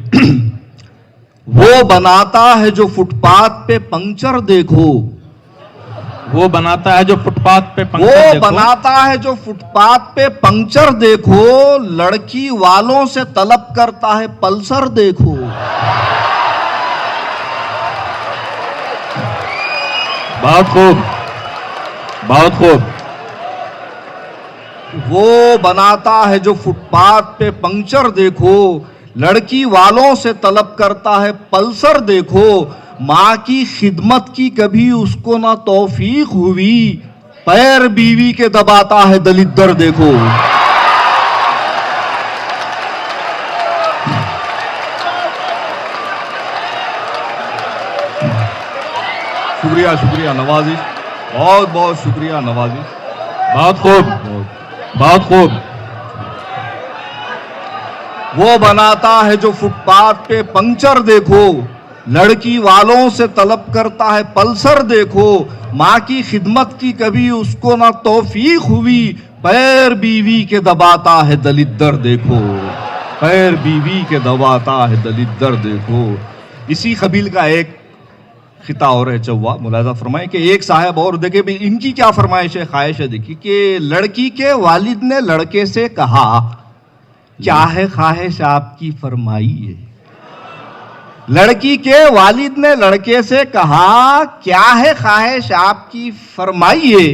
वो बनाता है जो फुटपाथ पे पंक्चर देखो। वो बनाता है जो फुटपाथ पे वो पंक्चर देखो। बनाता है जो फुटपाथ पे पंक्चर देखो, लड़की वालों से तलब करता है पल्सर देखो। बहुत खूब बहुत खूब। वो बनाता है जो फुटपाथ पे पंक्चर देखो, लड़की वालों से तलब करता है पल्सर देखो। माँ की खिदमत की कभी उसको ना तौफीक हुई, पैर बीवी के दबाता है दलिद्दर देखो। शुक्रिया शुक्रिया नवाजिश, बहुत बहुत शुक्रिया नवाजिश। बहुत खूब बहुत खूब। वो बनाता है जो फुटपाथ पे पंक्चर देखो, लड़की वालों से तलब करता है पल्सर देखो। माँ की खिदमत की कभी उसको ना तौफीक हुई, पैर बीवी के दबाता है दलिद्दर देखो। पैर बीवी के दबाता है दलिद्दर देखो। इसी कबील का एक खिता और है चौवा, मुलाजा फरमाए कि एक साहब और देखे भी इनकी क्या फरमाइश है, ख्वाहिश है। देखिए कि लड़की के वालिद ने लड़के से कहा, क्या है ख्वाहिश आपकी फरमाइए। लड़की के वालिद ने लड़के से कहा, क्या है ख्वाहिश आपकी फरमाइए।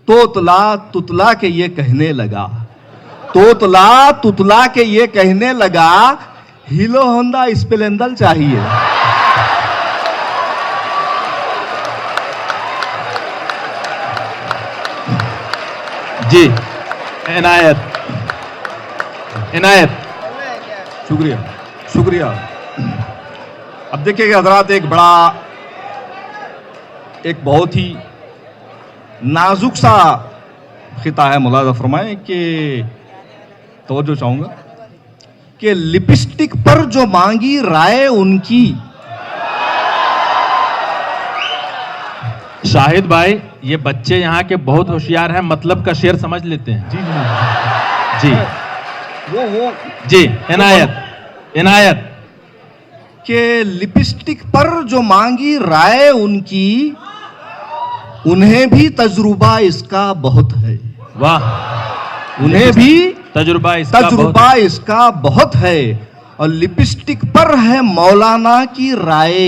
तोतला तुतला के ये कहने लगा, तोतला तुतला के ये कहने लगा, हीरो होंडा स्प्लेंडर चाहिए। जी इनायत इनायत। शुक्रिया शुक्रिया। अब देखिए हजरात, एक बहुत ही नाजुक सा खिता है, मुलाजा फरमाए कि तवज्जो चाहूंगा कि लिपस्टिक पर जो मांगी राय उनकी। शाहिद भाई, ये बच्चे यहाँ के बहुत होशियार हैं, मतलब का शेर समझ लेते हैं। जी जी वो जी। इनायत इनायत। के लिपस्टिक पर जो मांगी राय उनकी, उन्हें भी तजुर्बा इसका बहुत है। वाह। उन्हें भी तजुर्बा इसका बहुत है। और लिपस्टिक पर है मौलाना की राय,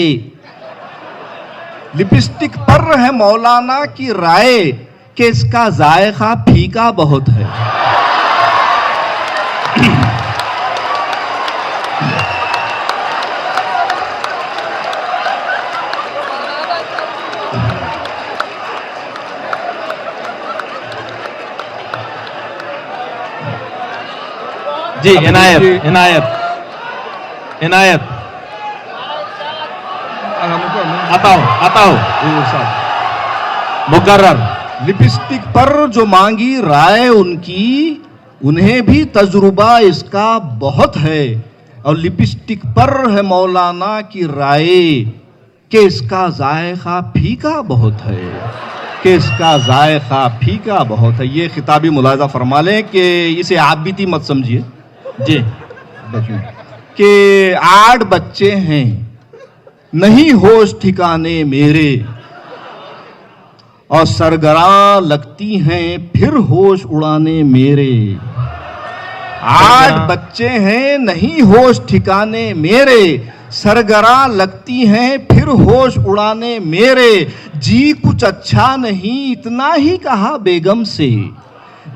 लिपस्टिक पर है मौलाना की राय, कि इसका जायका फीका बहुत है। जी इनायत इनायत इनायत। आता हूं मुकर्रर। लिपस्टिक पर जो मांगी राय उनकी, उन्हें भी तजुर्बा इसका बहुत है। और लिपस्टिक पर है मौलाना की राय, कि इसका जायका फीका बहुत है, कि इसका जायका फीका बहुत है। ये खिताबी मुलाजा फरमा लें कि इसे आप बीती मत समझिए। जी। कि 8 बच्चे हैं, नहीं होश ठिकाने मेरे, और सरगरा लगती हैं फिर होश उड़ाने मेरे। 8 बच्चे हैं, नहीं होश ठिकाने मेरे, सरगरा लगती हैं फिर होश उड़ाने मेरे, जी कुछ अच्छा नहीं इतना ही कहा बेगम से,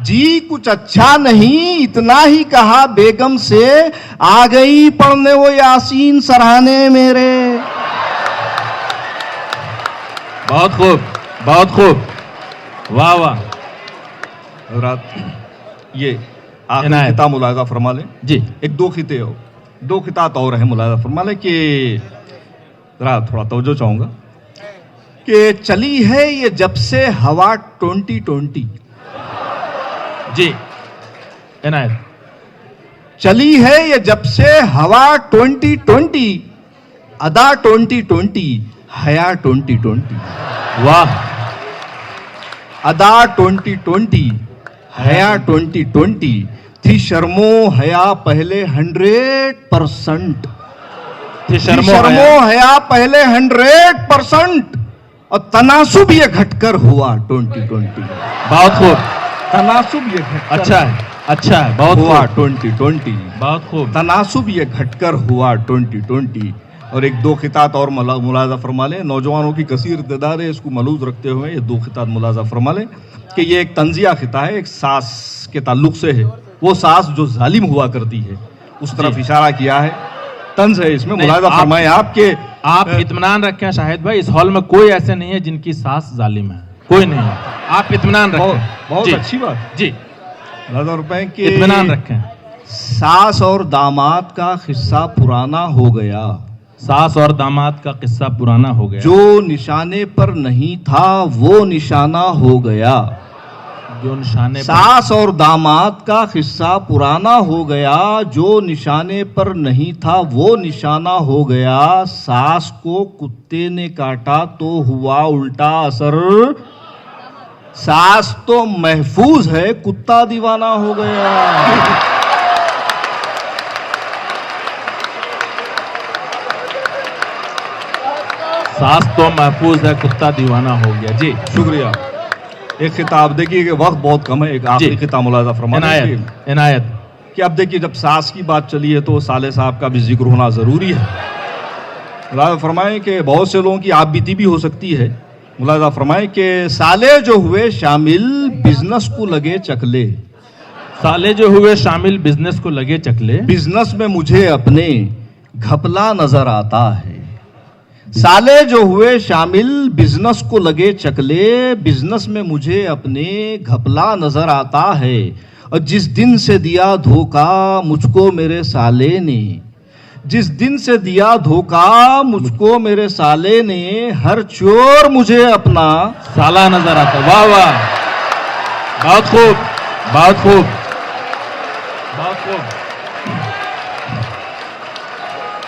जी कुछ अच्छा नहीं इतना ही कहा बेगम से, आ गई पढ़ने वो यासीन सराहने मेरे। बहुत खूब, बहुत खूब, वाह वाह। रात ये आखिरी इनायत। खिता मुलाजा फरमा लें जी। एक दो खिते हो, दो खितात और हैं मुलाजा फरमा लें कि जरा थोड़ा तवज्जो चाहूंगा कि चली है ये जब से हवा 2020, जी इनायत। चली है ये जब से हवा 2020, अदा 2020, हया 2020, वाह, अदा 2020, हया 2020, थी शर्मो हया पहले 100%, थी शर्मो शर्मो हया। हया पहले 100%, और तनासुब ये घटकर हुआ 2020, बहुत खूब, तनासुब ये घटकर अच्छा है, अच्छा है, बहुत हुआ खूब, 2020, बहुत खूब। तनासुब ये घटकर हुआ 2020। और एक दो खितात और मुलाजा फरमा लें, नौजवानों की कसीर इक़्तिदार है, इसको मलूज रखते हुए ये दो खितात मुलाजा फरमा लें कि ये एक तंजिया खिता है, एक सास के ताल्लुक से है, वो सास जो जालिम हुआ करती है उस तरफ जी। इशारा किया है, तंज है इसमें। नहीं, मुलाजा फरमाएं आपके आप इत्मीनान रखें शाहिद भाई, इस हॉल में कोई ऐसे नहीं है जिनकी सास जालिम है, कोई नहीं है, आप इत्मीनान बहुत रखें। बहुत जी, अच्छी बात, जी, रुपए के इत्मीनान रखें। सास और दामाद का किस्सा पुराना हो गया, सास और दामाद का किस्सा पुराना हो गया, जो निशाने पर नहीं था वो निशाना हो गया, जो निशाने पर। सास और दामाद का किस्सा पुराना हो गया, जो निशाने पर नहीं था वो निशाना हो गया, सास को कुत्ते ने काटा तो हुआ उल्टा असर, सास तो महफूज है कुत्ता दीवाना हो गया। सास तो महफूज है कुत्ता दीवाना हो गया। जी शुक्रिया। एक खिताब देखिए कि वक्त बहुत कम है, एक आखिरी जी। खिताब मुलाजा फरमाने इनायत, इनायत। कि अब देखिए जब सास की बात चली है तो साले साहब का भी जिक्र होना जरूरी है। मुलाजा फरमाएं कि बहुत से लोगों की आप बीती भी हो सकती है। मुलाजा फरमाएं कि साले जो हुए शामिल बिजनेस को लगे चकले, साले जो हुए शामिल बिजनेस को लगे चकले, बिजनेस में मुझे अपने घपला नजर आता है, साले जो हुए शामिल बिजनेस को लगे चकले, बिजनेस में मुझे अपने घपला नजर आता है, और जिस दिन से दिया धोखा मुझको मेरे साले ने, जिस दिन से दिया धोखा मुझको मेरे साले ने, हर चोर मुझे अपना साला नजर आता। वाह वाह, बहुत खूब, बहुत खूब, बहुत खूब,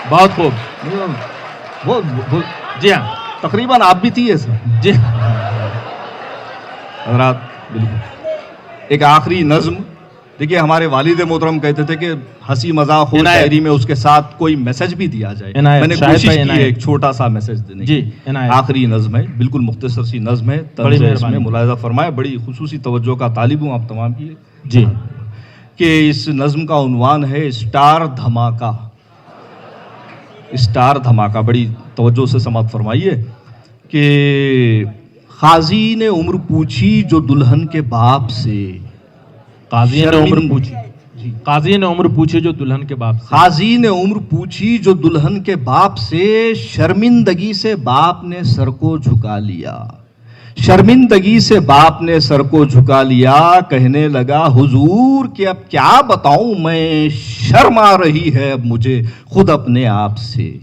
बहुत खूब। वो जी हाँ, तकरीबन आप भी थी सर। जी हजरात, बिल्कुल एक आखिरी नज्म। देखिए हमारे वालिद मोहतरम कहते थे कि हंसी मजाक हो इनायत। शायरी में उसके साथ कोई मैसेज भी दिया जाए। इनायत, मैंने शाहिद कोशिश भाई, की है इनायत। एक छोटा सा मैसेज देने जी, की। इनायत। आखिरी नज्म है, बिल्कुल मुख्तसर सी नज्म है, बड़ी तंज़ है मेहरबानी। इसमें, मुलाहिज़ा फरमाए। बड़ी खुसूसी तवज्जो का तालिब हूँ आप तमाम की जी। कि इस नज्म का उन्वान है स्टार धमाका। स्टार धमाका, बड़ी तवज्जो से समात फरमाइए कि काजी ने उम्र पूछी जो दुल्हन के बाप से, काजी ने उम्र शर्मिंद- पूछी, काजी ने उम्र पूछी जो दुल्हन के बाप से, काजी ने उम्र पूछी जो दुल्हन के बाप से, शर्मिंदगी से बाप ने सर को झुका लिया, शर्मिंदगी से बाप ने सर को झुका लिया। कहने लगा हुजूर कि अब क्या बताऊं मैं, शर्म आ रही है अब मुझे खुद अपने आप से।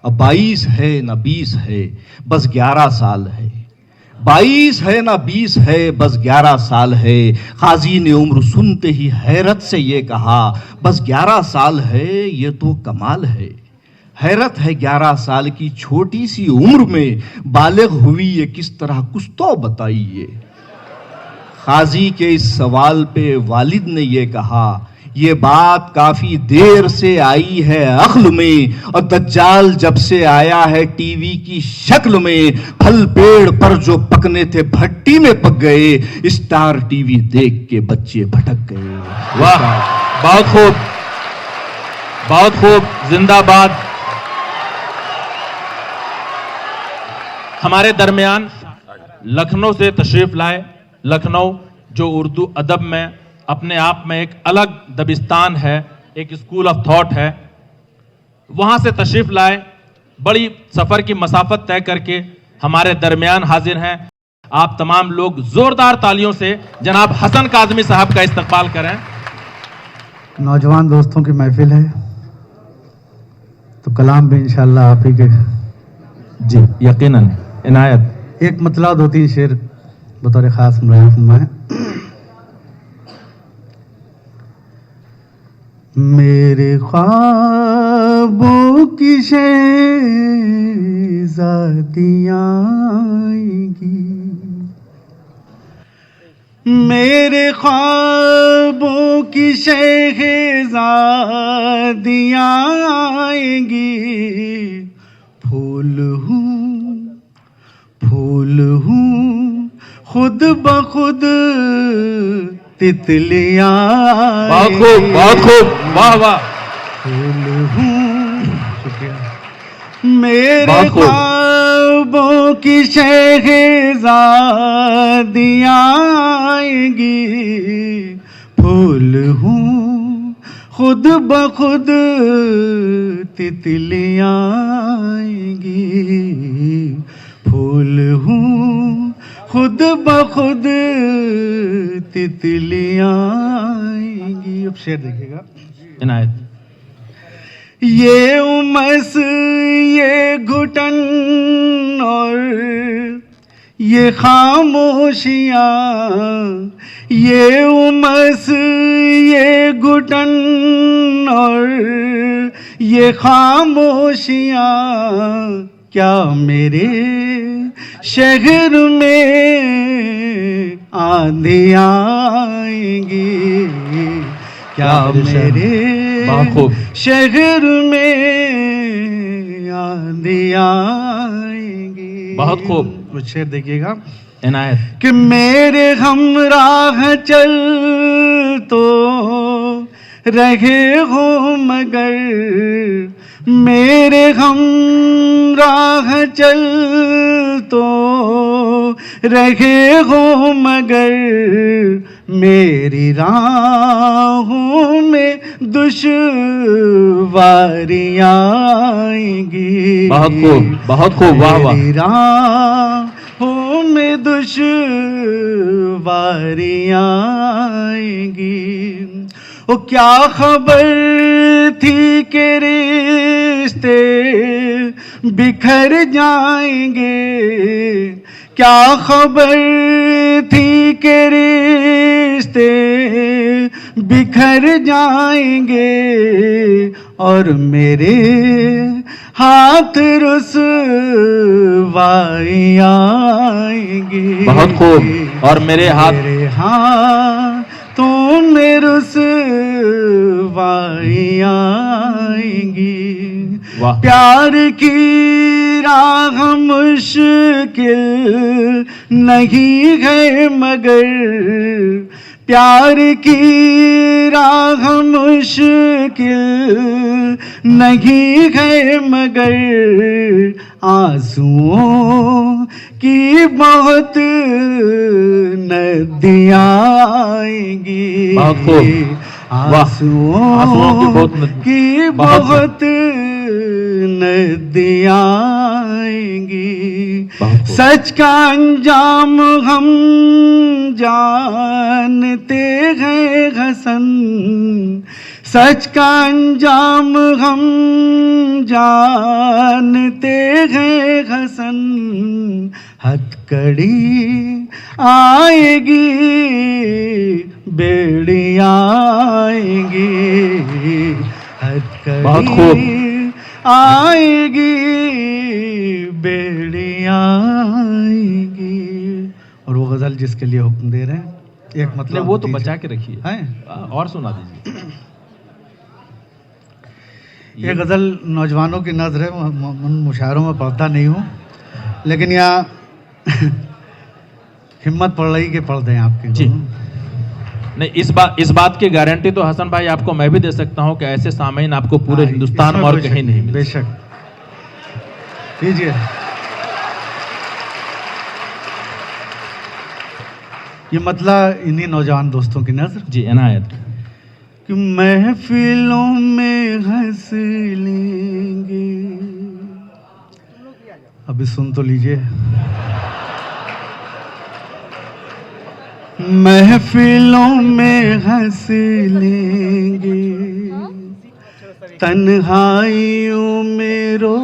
अब 22 है न 20 है, बस 11 साल है, 22 है ना 20 है, बस 11 साल है। काजी ने उम्र सुनते ही हैरत से ये कहा, बस 11 साल है, ये तो कमाल है। हैरत है 11 साल की छोटी सी उम्र में बालिग हुई ये किस तरह, कुछ तो बताइए। काजी के इस सवाल पे वालिद ने ये कहा, ये बात काफी देर से आई है अक्ल में, और दज्जाल जब से आया है टीवी की शक्ल में। फल पेड़ पर जो पकने थे भट्टी में पक गए, स्टार टीवी देख के बच्चे भटक गए। वाह, बहुत खूब, बहुत खूब, जिंदाबाद, हमारे दरमियान लखनऊ से तशरीफ लाए। लखनऊ जो उर्दू अदब में अपने आप में एक अलग दबिस्तान है, एक स्कूल ऑफ थॉट है, वहां से तशरीफ लाए। बड़ी सफर की मसाफत तय करके हमारे दरमियान हाजिर हैं। आप तमाम लोग जोरदार तालियों से जनाब हसन काज़मी साहब का इस्तकबाल करें। नौजवान दोस्तों की महफिल है तो कलाम भी इंशाल्लाह आप ही के। जी यकीनन इनायत। एक मतला दो तीन शेर बतौर खास फरमाएं। मेरे ख्वाबों की शहज़ादियाँ आएंगी, मेरे ख्वाबों की शहज़ादियाँ आएंगी। फूल हूँ खुद ब खुद तितलियाँ। बहुत खूब, बहुत खूब, वाह वाह। फूल हूँ, शुक्रिया। मेरे बहुत खूब। ख्वाबों की शहज़ादियाँ आएंगी। फूल हूँ खुद ब खुद तितलियाँ आएंगी। फूल हूँ खुद ब खुद तितलियाँ आएंगी। अब शेर देखिएगा इनायत। ये उमस ये घुटन और ये खामोशियाँ, ये उमस ये घुटन और ये खामोशियाँ, क्या मेरे शहर में आंधियाँ आएंगी? क्या मेरे शहर में आंधियाँ आएंगी? बहुत खूब। कुछ शेर देखिएगा इनायत। कि मेरे हमराह चल तो रहे हो मगर, मेरे हमराह चल तो रहे हो मगर, मेरी राहों में दुश्वारियाँ आएंगी। बहुत खूब, बहुत खूब, वाह वाह। मेरी राहों में दुश्वारियाँ आएंगी। ओ क्या खबर थी कि रिश्ते बिखर जाएंगे, क्या खबर थी कि रिश्ते बिखर जाएंगे, और मेरे हाथ रुसवाइयाँ आएंगी। बहुत खूब। और मेरे हाथों में रुसवाइयाँ आएंगी। वाह। प्यार की राह मुश्किल नहीं है मगर, प्यार की राह मुश्किल नहीं है मगर, आंसुओं की बहुत नदियाँ आएंगी। बहुत खूब। आंसुओं की बहुत नदियाँ आएंगी। सच का अंजाम हम जानते हैं हसन, सच का अंजाम हम जानते हैं हसन। हथकड़ी आएगी बेड़ियाँ आएंगी, बहुत खूब। आएगी बेड़ियाँ आएंगी। और वो गजल जिसके लिए हुक्म दे रहे हैं, एक मतलब वो तो बचा के रखिए हैं और सुना दीजिए। ये गजल नौजवानों की नज़र है, उन मुशायरों में पढ़ता नहीं हूँ, लेकिन यहाँ हिम्मत पड़ रही कि पढ़ दें आपकी। जी नहीं, इस बात की गारंटी तो हसन भाई आपको मैं भी दे सकता हूं कि ऐसे सामीन आपको पूरे हिंदुस्तान में और कहीं नहीं मिले। बेशक कीजिए। ये मतलब इन्हीं नौजवान दोस्तों की नजर जी इनायत। कि महफिलों में हंस लेंगे। अभी सुन तो लीजिए। महफिलों में हंस लेंगे, तन्हाइयों में रो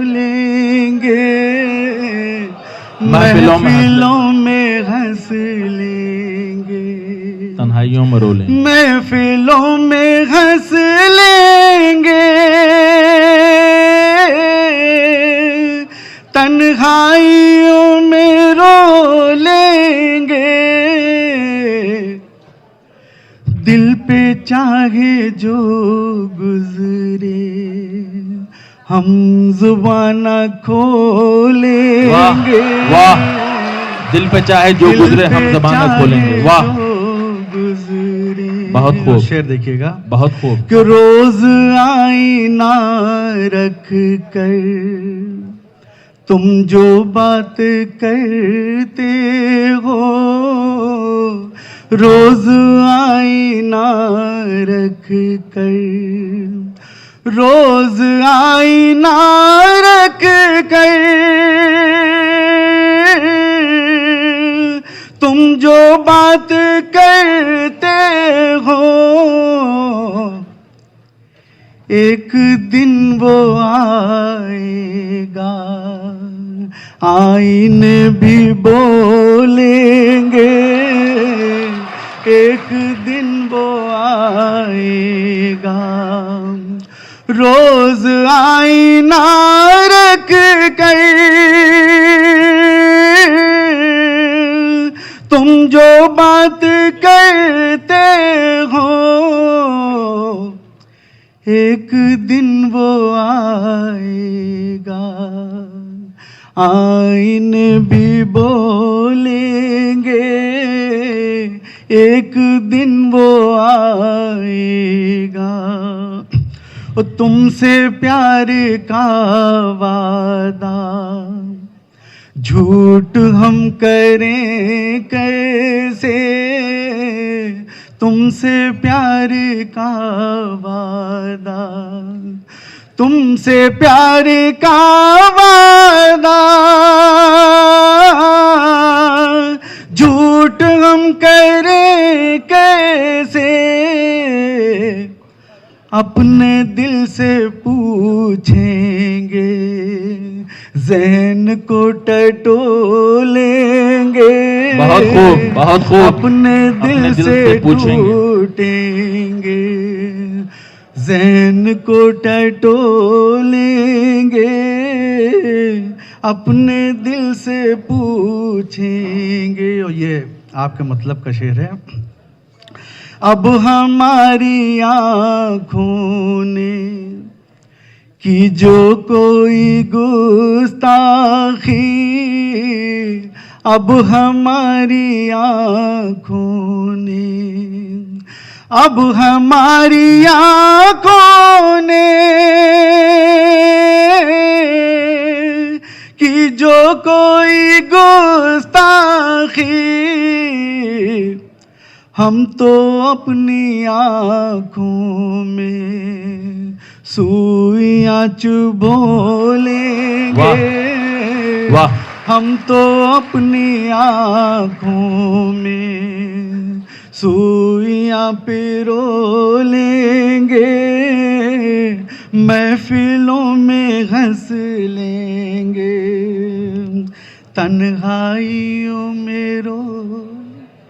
लेंगे। महफिलों में हंस लेंगे, तन्हाइयों में रो लेंगे। महफिलों में हंस लेंगे, तन्हाइयों में रो लेंगे। दिल पे चाहे जो गुजरे हम जुबान न खोलेंगे। वाह वाह, दिल पे चाहे जो गुजरे हम जुबान न खोलेंगे। वाह, गुजरे। बहुत खूब। शेर देखिएगा, बहुत खूब। कि रोज आईना रख कर तुम जो बात करते हो, रोज आईना रख कर, रोज आईना रख कर तुम जो बात करते हो, एक दिन वो आएगा आईने भी बोलेंगे। एक दिन वो आएगा, रोज आईना रख कर तुम जो बात करते हो, एक दिन वो आएगा आईने भी बोलेंगे। एक दिन वो आएगा, ओ तुमसे प्यार का वादा झूठ हम करें कैसे। तुमसे प्यार का वादा, तुमसे प्यार का वादा झूठ हम करें कैसे। अपने दिल से पूछेंगे, ज़हन को टटोलेंगे। बहुत खूब, बहुत खूब। अपने दिल से टूटेंगे, ज़हन को टटोलेंगे। अपने दिल से पूछेंगे। और ये आपके मतलब का शेर है। अब हमारी आँखों ने की जो कोई गुस्ताखी, अब हमारी आँखों ने, अब हमारी आँखों ने की जो कोई गुस्ताखी, हम तो अपनी आँखों में सुइयां चुभोलेंगे। वाह, हम तो अपनी आँखों में सुइयां पिरो लेंगे। महफिलों में हंस लेंगे, तन्हाइयों में रो।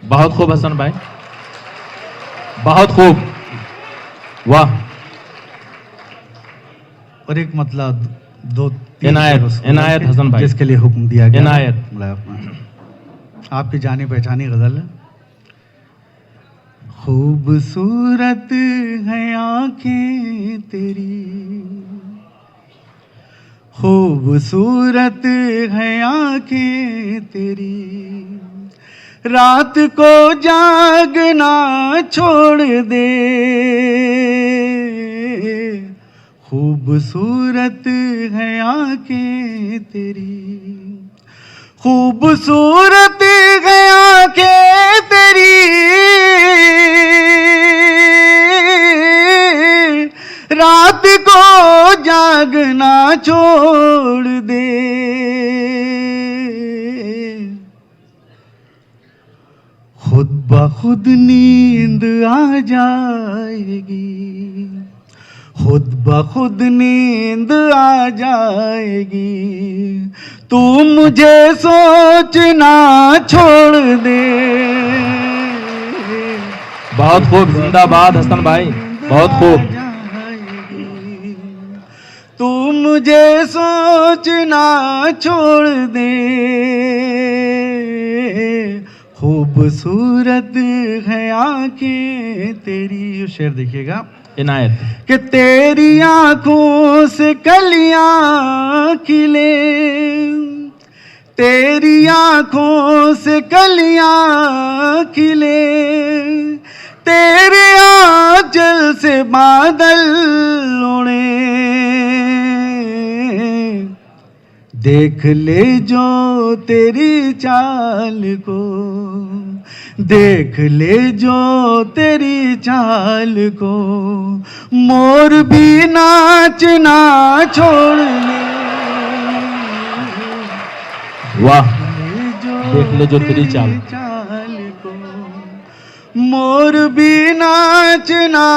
बहुत खूब हसन भाई, बहुत खूब। वाह। और एक मतलब दो तीन इनायत, इनायत हसन भाई, जिसके लिए हुक्म दिया गया। इनायत। आपकी जानी पहचानी गजल है। खूबसूरत है आंखें तेरी, खूबसूरत है आंखें तेरी, रात को जागना छोड़ दे। खूबसूरत है आंखें तेरी, खूबसूरत है आंखें को जागना छोड़ दे, खुद ब खुद नींद आ जाएगी, खुद ब खुद नींद आ जाएगी, तू मुझे सोचना छोड़ दे। बहुत खूब, जिंदाबाद हसन भाई, बहुत खूब। तू मुझे सोचना छोड़ दे, खूबसूरत है आंखें तेरी। शेर देखिएगा इनायत। कि तेरी आंखों से कलियां खिले, तेरी आंखों से कलियां खिले, तेरे आंचल से बादल उड़े, देख ले जो तेरी चाल को, देख ले जो तेरी चाल को, मोर भी नाचना छोड़ ले। वाह, देख ले जो तेरी चाल को, मोर भी नाचना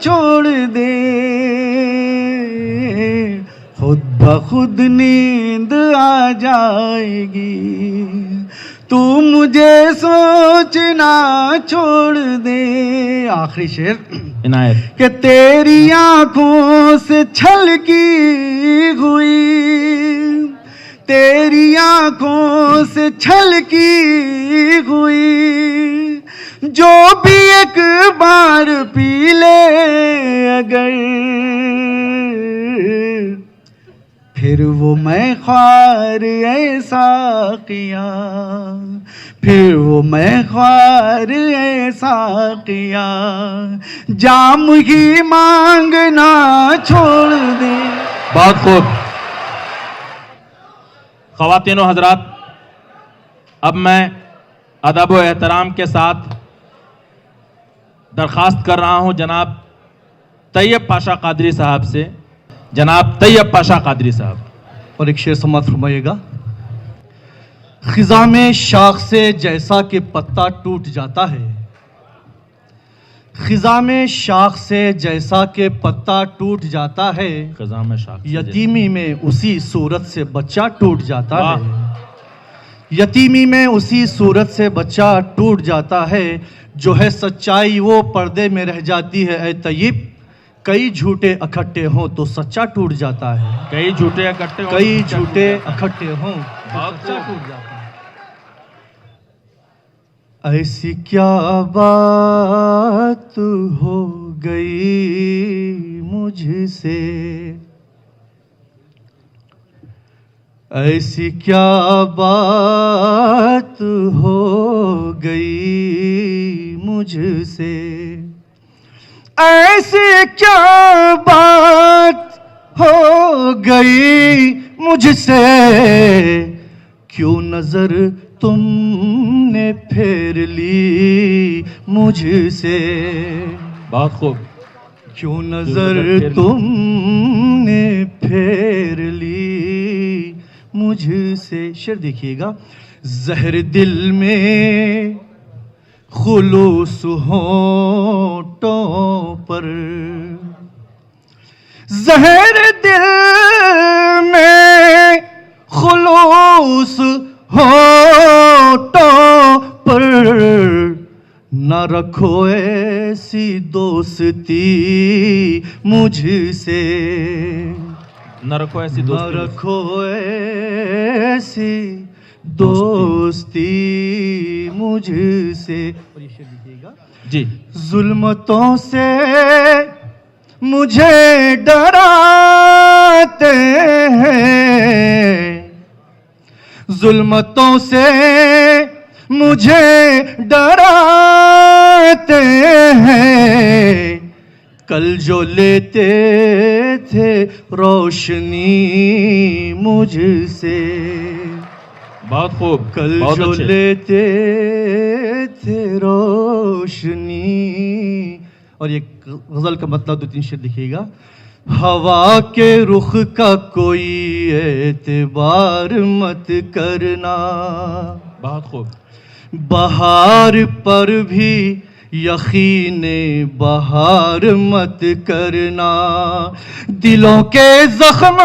छोड़ दे, खुद ब खुद नींद आ जाएगी, तू मुझे सोचना छोड़ दे। आखिरी शेर इनायत। कि तेरी आंखों से छलकी हुई, तेरी आंखों से छलकी हुई, जो भी एक बार पी ले अगर, फिर वो मैं ख्वार ऐसा किया, फिर वो मैं ख्वार ऐसा किया, जाम ही मांगना छोड़ दे। बहुत खूब। ख़वातीनो हजरात, अब मैं अदब व एहतराम के साथ दरख्वास्त कर रहा हूं जनाब तैयब पाशा कादरी साहब से, जनाब तैयब पाशा कादरी साहब। और एक शेर समाप्त फरमाइएगा। खिजा में शाख से जैसा कि पत्ता टूट जाता है, खिजा में शाख से जैसा कि पत्ता टूट जाता है, खिजा में शाख से यतीमी में उसी सूरत से बच्चा टूट जाता है, यतीमी में उसी सूरत से बच्चा टूट जाता है, जो है सच्चाई वो पर्दे में रह जाती है। ऐ तैयब, कई झूठे इकट्ठे हों तो सच्चा टूट जाता है, कई झूठे इकट्ठे हों, कई झूठे इकट्ठे हों तो सच्चा टूट जाता है। ऐसी क्या बात हो गई मुझसे, ऐसी क्या बात हो गई मुझसे, ऐसी क्या बात हो गई मुझसे, क्यों नजर तुमने फेर ली मुझसे। बहुत खूब। क्यों नजर तुमने फेर ली मुझसे। शेर देखिएगा। जहर दिल में खुलूस होंठों पर, जहर दिल में खुलूस होंठों पर, न रखो ऐसी दोस्ती मुझसे, न रखो ऐसी दोस्ती, न रखो ऐसी दोस्ती मुझसे। और ये शेर लिखिएगा जी। जुल्मतों से मुझे डराते हैं, जुल्मतों से मुझे डराते हैं, कल जो लेते थे रोशनी मुझसे। बहुत खूब। कल बहुत जो अच्छे। लेते थे रोशनी। और ये गजल का मतलब दो तीन शेर लिखिएगा। हवा के रुख का कोई एतबार मत करना, बहुत खूब। बहार पर भी यकीने बहार मत करना। दिलों के जख्म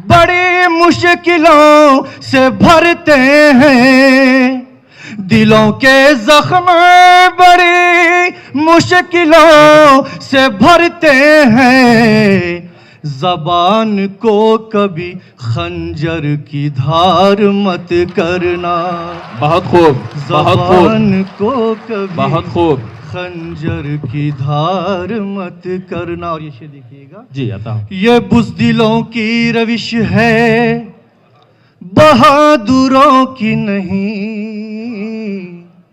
बड़ी मुश्किलों से भरते हैं, दिलों के जख्म बड़ी मुश्किलों से भरते हैं। ज़बान को कभी खंजर की धार मत करना, बहुत खूब, बहुत खूब, ज़बान को कभी बहुत खूब। खंजर की धार मत करना। और ये शेर देखिएगा जी अता। ये बुज़दिलों की रविश है, बहादुरों की नहीं।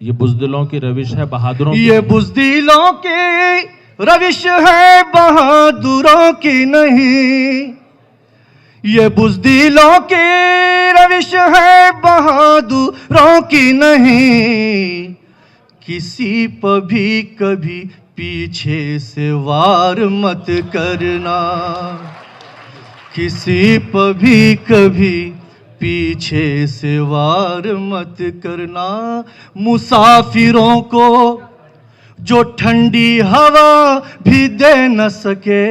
ये बुज़दिलों की रविश है, बहादुरों की ये बुज़दिलों की रविश है, बहादुरों की नहीं। ये बुज़दिलों की रविश है, बहादुरों की नहीं। किसी पर भी कभी पीछे से वार मत करना, किसी पर भी कभी पीछे से वार मत करना। मुसाफिरों को जो ठंडी हवा भी दे न सके,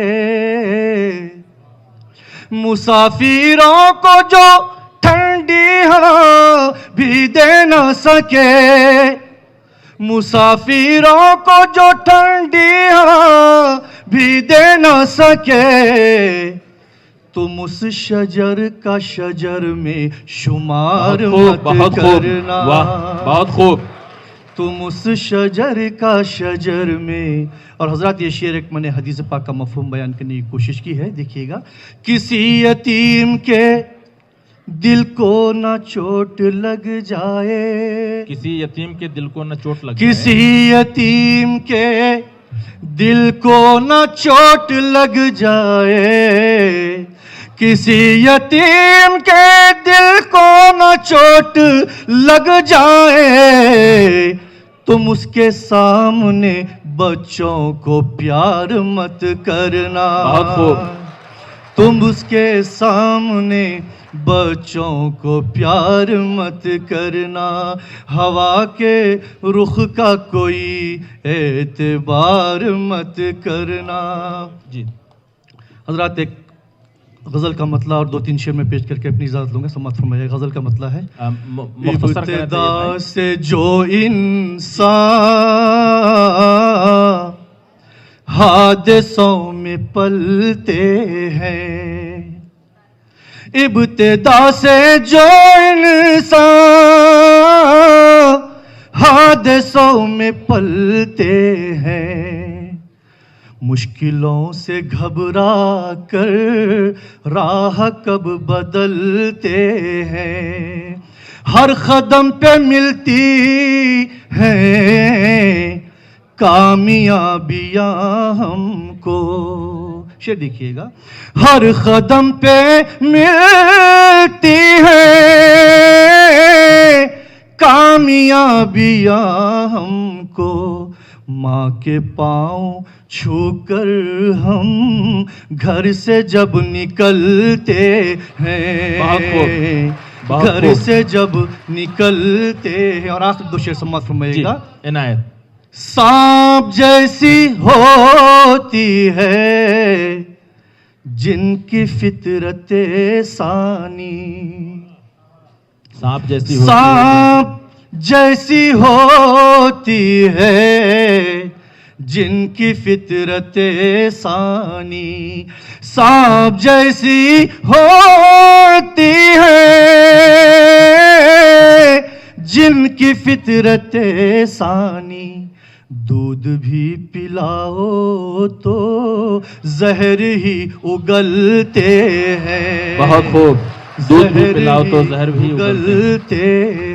मुसाफिरों को जो ठंडी हवा भी दे न सके, मुसाफिरों को जो ठंडी हवा भी दे न सके, तुम उस शजर का शजर में शुमार मत करना। वाह, बहुत खूब। तुम उस शजर का शजर में। और हजरत ये शेर एक मैंने हदीस पाक का मफहूम बयान करने की कोशिश की है। देखिएगा, किसी यतीम के दिल को न चोट लग जाए, किसी यतीम के दिल को न चोट लग किसी जाए, यतीम के दिल को न चोट लग जाए, किसी यतीम के दिल को न चोट लग जाए, तुम उसके सामने बच्चों को प्यार मत करना। बहुत खूब। तुम उसके सामने बच्चों को प्यार मत करना। हवा के रुख का कोई एतबार मत करना। जी हजरात, एक गज़ल का मतला और 2-3 शेर में पेश करके अपनी इजाज़त लूँगा, समाप्त फरमाइए। गज़ल का मतला है, मुख्तसर कर इब्तिदा दें भाई। से जो इंसान हादिसों में पलते हैं, इब्तिदा से जो इंसान हादिसों में पलते हैं, मुश्किलों से घबरा कर राह कब बदलते हैं, हर कदम पे मिलती हैं कामयाबियां हमको। शेर देखिएगा, हर कदम पे मिलती हैं कामयाबियां हमको, माँ के पाँव छूकर हम घर से जब निकलते हैं, घर से जब निकलते हैं। और आखिर 2 शेर समाप्त फरमाइएगा। इनायत। सांप जैसी होती है जिनकी फितरते सानी, सांप जैसी होती है, सांप जैसी होती है जिनकी फितरते सानी, सांप जैसी होती है जिनकी फितरते सानी, दूध भी पिलाओ तो जहर ही उगलते हैं। बहुत खूब। दूध भी पिलाओ तो जहर भी उगलते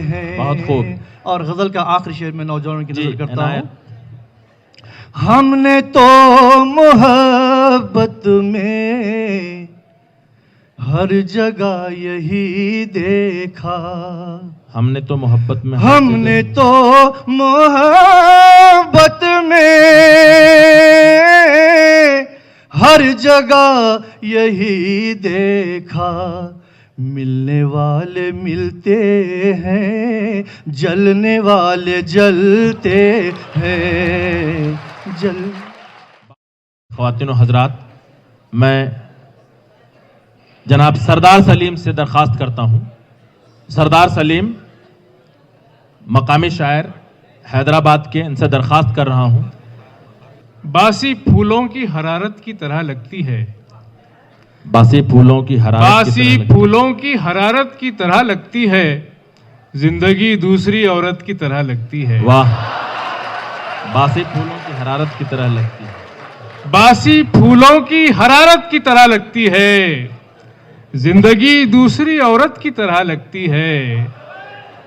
हैं। बहुत खूब। और गजल का आखिरी शेर में नौजवानों की नजर करता हूँ। इनायत। हमने तो मोहब्बत में हर जगह यही देखा, हमने तो मोहब्बत में हमने तो मोहब्बत में हर जगह यही देखा, मिलने वाले मिलते हैं, जलने वाले जलते हैं। ख्वातीन और हजरात, मैं जनाब सरदार सलीम से दरख्वास्त करता हूं। सरदार सलीम मकामी शायर हैदराबाद के, इनसे दरख्वास्त कर रहा हूं। बासी फूलों की हरारत की तरह लगती है, बासी फूलों की हरारत बासी फूलों की हरारत की तरह लगती है, जिंदगी दूसरी औरत की तरह लगती है। वाह, बासी फूलों की हरारत की तरह लगती है, बासी फूलों की हरारत की तरह लगती है, जिंदगी दूसरी औरत की तरह लगती है।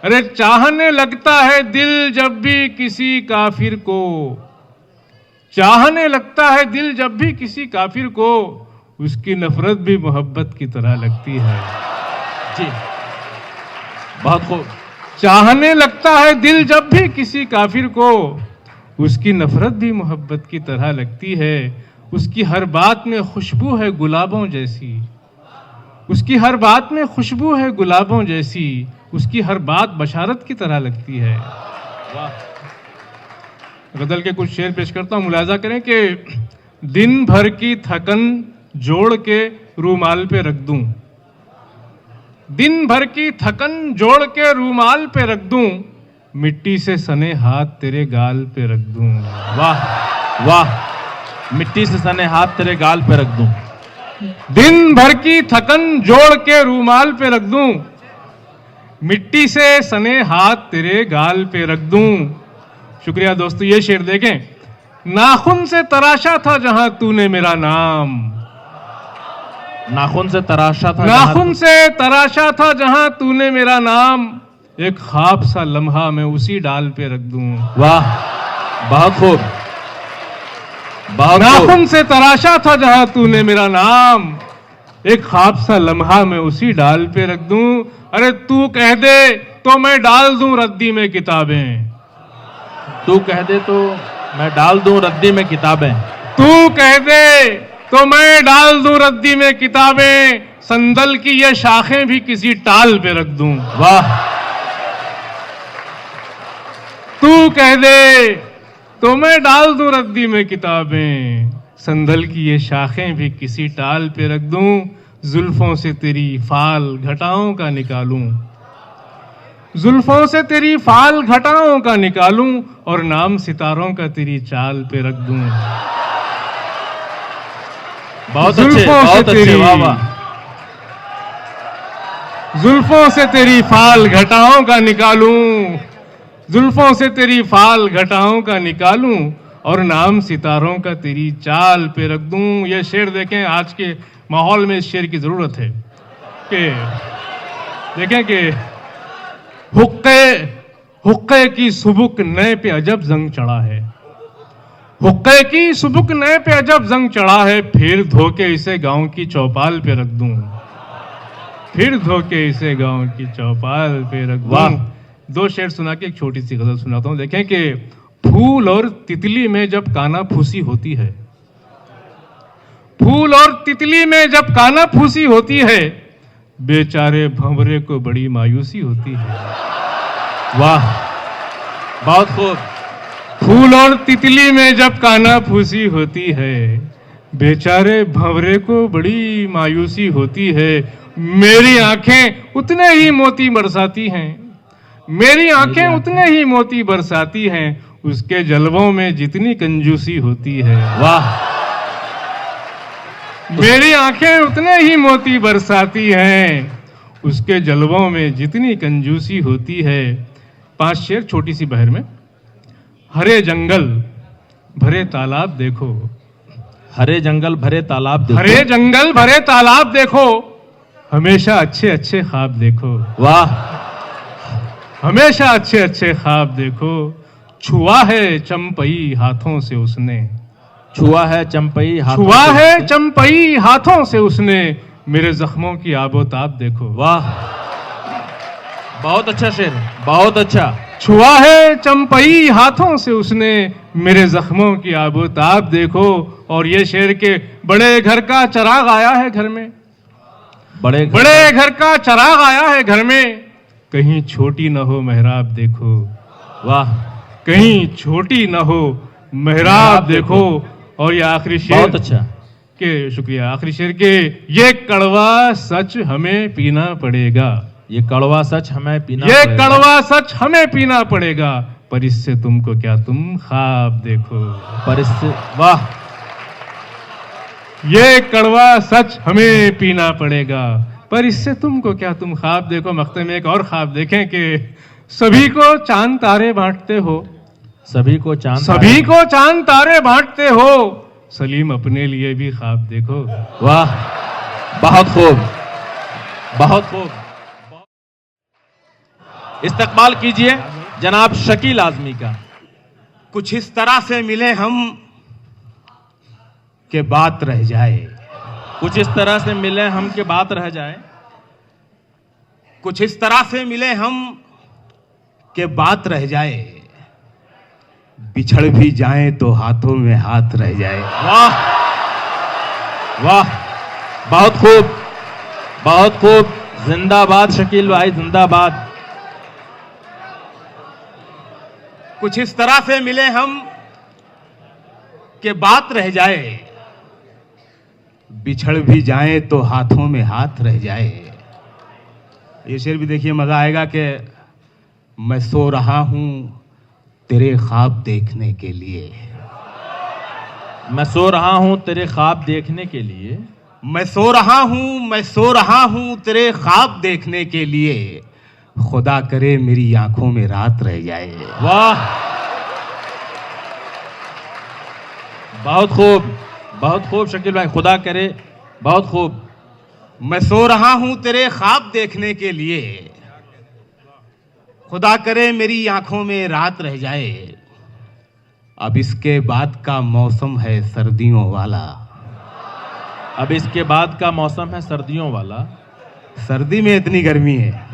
अरे चाहने लगता है दिल जब भी किसी काफिर को, चाहने लगता है दिल जब भी किसी काफिर को, उसकी नफरत भी मोहब्बत की तरह लगती है। जी, बहुत खूब। चाहने लगता है दिल जब भी किसी काफिर को, उसकी नफरत भी मोहब्बत की तरह लगती है। उसकी हर बात में खुशबू है गुलाबों जैसी, उसकी हर बात में खुशबू है गुलाबों जैसी, उसकी हर बात बशारत की तरह लगती है। वाह, गजल के कुछ शेर पेश करता हूं, मुलाजा करें कि दिन भर की थकन जोड़ के रूमाल पे रख दूं, दिन भर की थकन जोड़ के रूमाल पे रख दूं, मिट्टी से सने हाथ तेरे गाल पे रख दूं। वाह वाह, मिट्टी से सने हाथ तेरे गाल पे रख दूं, दिन भर की थकन जोड़ के रूमाल पे रख दूं, मिट्टी से सने हाथ तेरे गाल पे रख दूं। शुक्रिया दोस्तों। ये शेर देखें, नाखून से तराशा था जहां तूने मेरा नाम, नाखून से तराशा था, नाखून से तराशा था जहां तूने मेरा नाम, एक ख्वाब सा लम्हा मैं उसी डाल पे रख दूं। वाह, बहुत खूब, बहुत खूब। नाखून से तराशा था जहां तूने मेरा नाम, एक ख्वाब सा लम्हा मैं उसी डाल पे रख दूं। अरे तू कह दे तो मैं डाल दूं रद्दी में किताबें, तू कह दे तो मैं डाल दूं रद्दी में किताबें, तू कह दे तो मैं डाल दूं रद्दी में किताबें, संदल की ये शाखें भी किसी टाल पे रख दूं। वाह, तू कह दे तो मैं डाल दूं रद्दी में किताबें, संदल की ये शाखें भी किसी टाल पे रख दूं। जुल्फों से तेरी फाल घटाओं का निकालूं, जुल्फों से तेरी फाल घटाओं का निकालूं, और नाम सितारों का तेरी चाल पे रख दूं। बहुत अच्छे, बहुत अच्छे, वाह वाह। जुल्फों से तेरी फाल घटाओं का निकालूं, जुल्फों से तेरी फाल घटाओं का निकालूं, और नाम सितारों का तेरी चाल पे रख दूं। ये शेर देखें, आज के माहौल में इस शेर की जरूरत है कि देखें कि हुक्के की सुबुक नए पे अजब जंग चढ़ा है, हुक्के की सुबुक नए पे अजब जंग चढ़ा है, फिर धोके इसे गांव की चौपाल पे रख दूं, फिर धोके इसे गांव की चौपाल पे रख दूं। दो शेर सुना के एक छोटी सी गजल सुनाता हूं। देखें कि फूल और तितली में जब काना फूसी होती है, फूल और तितली में जब काना फूसी होती है, बेचारे भंवरे को बड़ी मायूसी होती है। वाह, बहुत खूब। फूल और तितली में जब काना फूसी होती है, बेचारे भंवरे को बड़ी मायूसी होती है। मेरी आंखें उतने ही मोती बरसाती हैं, मेरी आंखें उतने ही मोती बरसाती हैं, उसके जलवों में जितनी कंजूसी होती है। वाह, मेरी आंखें उतने ही मोती बरसाती हैं, उसके जलवों में जितनी कंजूसी होती है। 5 शेर छोटी सी बहर में। हरे जंगल भरे तालाब देखो, हरे जंगल भरे तालाब देखो, हरे जंगल भरे तालाब देखो, हमेशा अच्छे अच्छे ख्वाब देखो। वाह, हमेशा अच्छे अच्छे ख्वाब देखो। छुआ है चंपई हाथों से उसने, छुआ है चंपई हाथों छुआ से है उसने। चंपई हाथों से उसने, मेरे जख्मों की आबोताब देखो। वाह, बहुत अच्छा शेर है, बहुत अच्छा। छुआ है चंपई हाथों से उसने, मेरे जख्मों की आबोताब देखो। और ये शेर के बड़े घर का चराग आया है घर में, बड़े घर का चराग आया है घर में, कहीं छोटी न हो मेहराब देखो। वाह, कहीं छोटी न हो मेहराब देखो। और ये आखिरी शेर, बहुत अच्छा के शुक्रिया, आखिरी शेर के, ये कड़वा सच हमें पीना पड़ेगा, ये कड़वा सच हमें पीना ये पड़ेगा। कड़वा सच हमें पीना पड़ेगा, पर इससे तुमको क्या तुम ख्वाब देखो। पर इससे, वाह, ये कड़वा सच हमें पीना पड़ेगा, पर इससे तुमको क्या तुम ख्वाब देखो। मख्ते में एक और ख्वाब देखें कि सभी को चांद तारे बांटते हो, सभी को चांद तारे बांटते हो, सलीम अपने लिए भी ख्वाब देखो। वाह, बहुत खूब, बहुत खूब। इस्तकबाल कीजिए जनाब शकील आजमी का। कुछ इस तरह से मिले हम के बात रह जाए, कुछ इस तरह से मिले हम के बात रह जाए, कुछ इस तरह से मिले हम के बात रह जाए, बिछड़ भी जाएं तो हाथों में हाथ रह जाए। वाह वाह, बहुत खूब, बहुत खूब। जिंदाबाद शकील भाई, जिंदाबाद। कुछ इस तरह से मिले हम के बात रह जाए, बिछड़ भी जाएं तो हाथों में हाथ रह जाए। ये शेर भी देखिए, मजा आएगा कि मैं सो रहा हूं तेरे ख्वाब देखने के लिए, मैं सो रहा हूं तेरे ख्वाब देखने के लिए, मैं सो रहा हूं तेरे ख्वाब देखने के लिए, खुदा करे मेरी आंखों में रात रह जाए। वाह, बहुत खूब, बहुत खूब शकील भाई, खुदा करे, बहुत खूब। मैं सो रहा हूं तेरे ख्वाब देखने के लिए, खुदा करे मेरी आंखों में रात रह जाए। अब इसके बाद का मौसम है सर्दियों वाला, अब इसके बाद का मौसम है सर्दियों वाला, सर्दी में इतनी गर्मी है।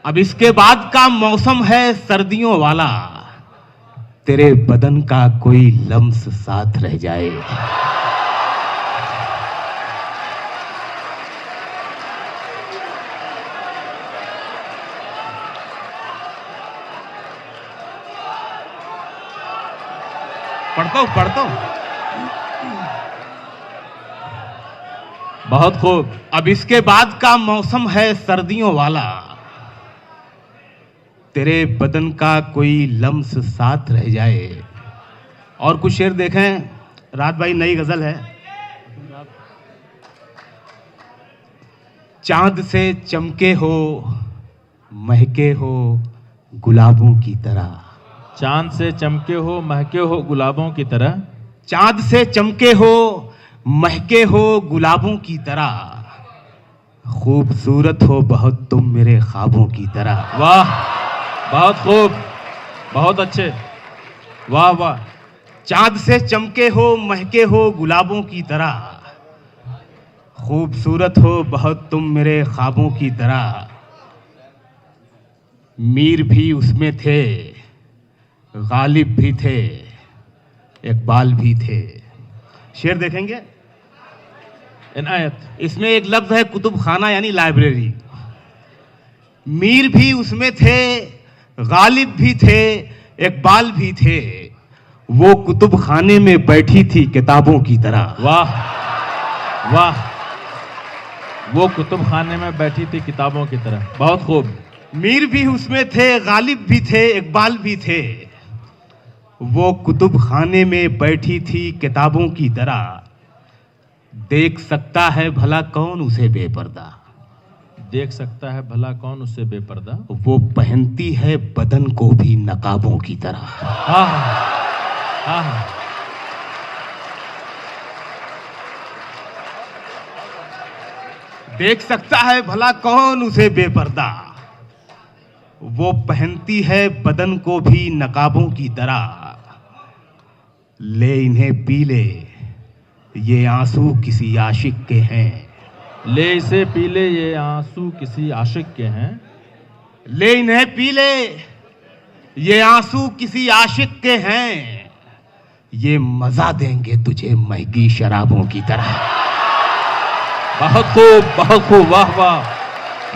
अब इसके बाद का मौसम है सर्दियों वाला, तेरे बदन का कोई लम्स साथ रह जाए। पढ़ता हूं। बहुत खूब। अब इसके बाद का मौसम है सर्दियों वाला, तेरे बदन का कोई लम्स साथ रह जाए। और कुछ शेर देखें, रात भाई, नई गजल है। चांद से चमके हो महके हो गुलाबों की तरह, चांद से चमके हो महके हो गुलाबों की तरह, चांद से चमके हो महके हो गुलाबों की तरह, खूबसूरत हो बहुत तुम मेरे ख्वाबों की तरह। वाह, बहुत खूब, बहुत अच्छे, वाह वाह। चांद से चमके हो महके हो गुलाबों की तरह, खूबसूरत हो बहुत तुम मेरे ख्वाबों की तरह। मीर भी उसमें थे, गालिब भी थे, इकबाल भी थे। शेर देखेंगे, इनायत। इसमें एक लफ्ज है कुतुब खाना यानी लाइब्रेरी। मीर भी उसमें थे, गालिब भी थे, इकबाल भी थे, वो कुतुब खाने में बैठी थी किताबों की तरह। वाह वाह, वो कुतुब खाने में बैठी थी किताबों की तरह, बहुत खूब। मीर भी उसमें थे, गालिब भी थे, इकबाल भी थे, वो कुतुब खाने में बैठी थी किताबों की तरह। देख सकता है भला कौन उसे बेपर्दा, देख सकता है भला कौन उससे बेपर्दा, वो पहनती है बदन को भी नकाबों की तरह। हाँ हाँ हाँ। देख सकता है भला कौन उसे बेपर्दा, वो पहनती है बदन को भी नकाबों की तरह। ले इन्हें पी ले, ये आंसू किसी आशिक के हैं, ले इसे पी ले, ये आंसू किसी आशिक के हैं, ले इन्हें पी ले, ये आंसू किसी आशिक के हैं, ये मजा देंगे तुझे महंगी शराबों की तरह। बहुत खूब, बहुत खूब, वाह वाह,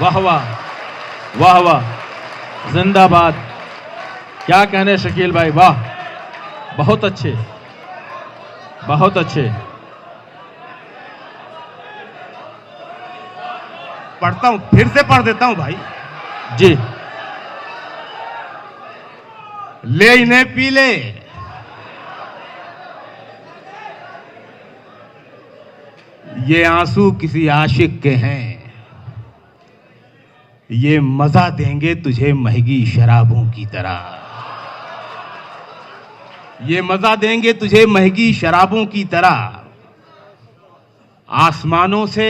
वाह वाह, वाह वाह, जिंदाबाद। क्या कहने शकील भाई, वाह, बहुत अच्छे, बहुत अच्छे। पढ़ता हूं, फिर से पढ़ देता हूं भाई जी। ले इन्हें पी ले, ये आंसू किसी आशिक के हैं, ये मजा देंगे तुझे महंगी शराबों की तरह, ये मजा देंगे तुझे महंगी शराबों की तरह। आसमानों से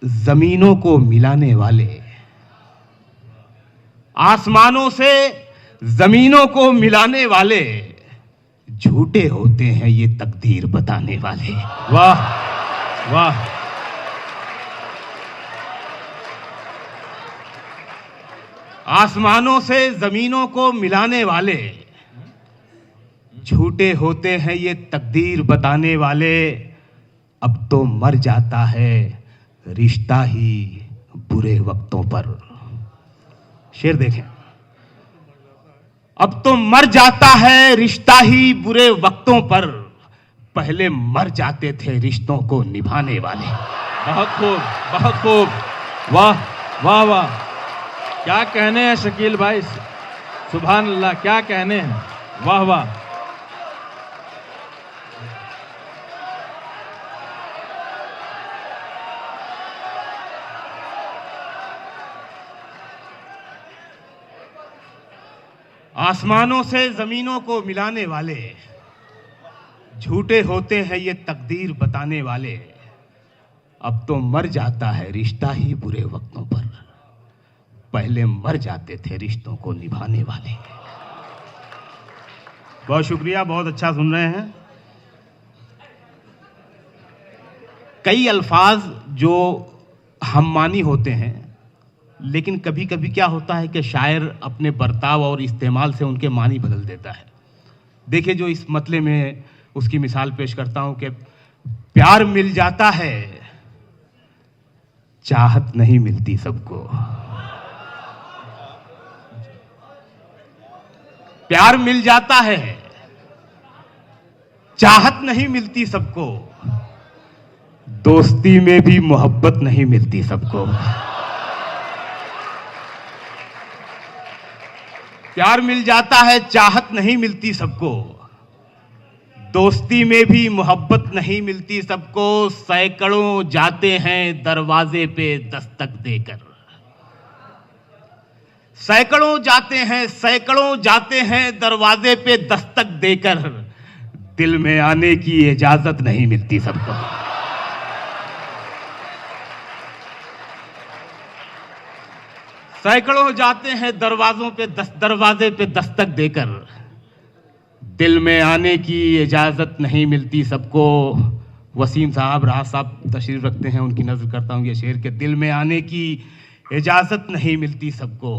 जमीनों को मिलाने वाले, आसमानों से जमीनों को मिलाने वाले, झूठे होते हैं ये तकदीर बताने वाले। वाह वाह, आसमानों से जमीनों को मिलाने वाले, झूठे होते हैं ये तकदीर बताने वाले। अब तो मर जाता है रिश्ता ही बुरे वक्तों पर। शेर देखें, अब तो मर जाता है रिश्ता ही बुरे वक्तों पर, पहले मर जाते थे रिश्तों को निभाने वाले। बहुत खूब, बहुत खूब, वाह वाह वाह। क्या कहने हैं शकील भाई, सुभान अल्लाह, क्या कहने हैं, वाह वाह। आसमानों से जमीनों को मिलाने वाले, झूठे होते हैं ये तकदीर बताने वाले। अब तो मर जाता है रिश्ता ही बुरे वक्तों पर, पहले मर जाते थे रिश्तों को निभाने वाले। बहुत शुक्रिया, बहुत अच्छा सुन रहे हैं। कई अल्फाज जो हम मानी होते हैं, लेकिन कभी कभी क्या होता है कि शायर अपने बर्ताव और इस्तेमाल से उनके मानी बदल देता है। देखिए, जो इस मतले में उसकी मिसाल पेश करता हूं कि प्यार मिल जाता है, चाहत नहीं मिलती सबको। प्यार मिल जाता है, चाहत नहीं मिलती सबको, दोस्ती में भी मोहब्बत नहीं मिलती सबको। प्यार मिल जाता है, चाहत नहीं मिलती सबको, दोस्ती में भी मोहब्बत नहीं मिलती सबको। सैकड़ों जाते हैं दरवाजे पे दस्तक देकर, सैकड़ों जाते हैं दरवाजे पे दस्तक देकर, दिल में आने की इजाजत नहीं मिलती सबको। सैकड़ों जाते हैं दरवाजे पे दस्तक देकर, दिल में आने की इजाजत नहीं मिलती सबको। वसीम साहब, राज साहब तशरीफ रखते हैं, उनकी नज़र करता हूं ये शेर के, दिल में आने की इजाजत नहीं मिलती सबको,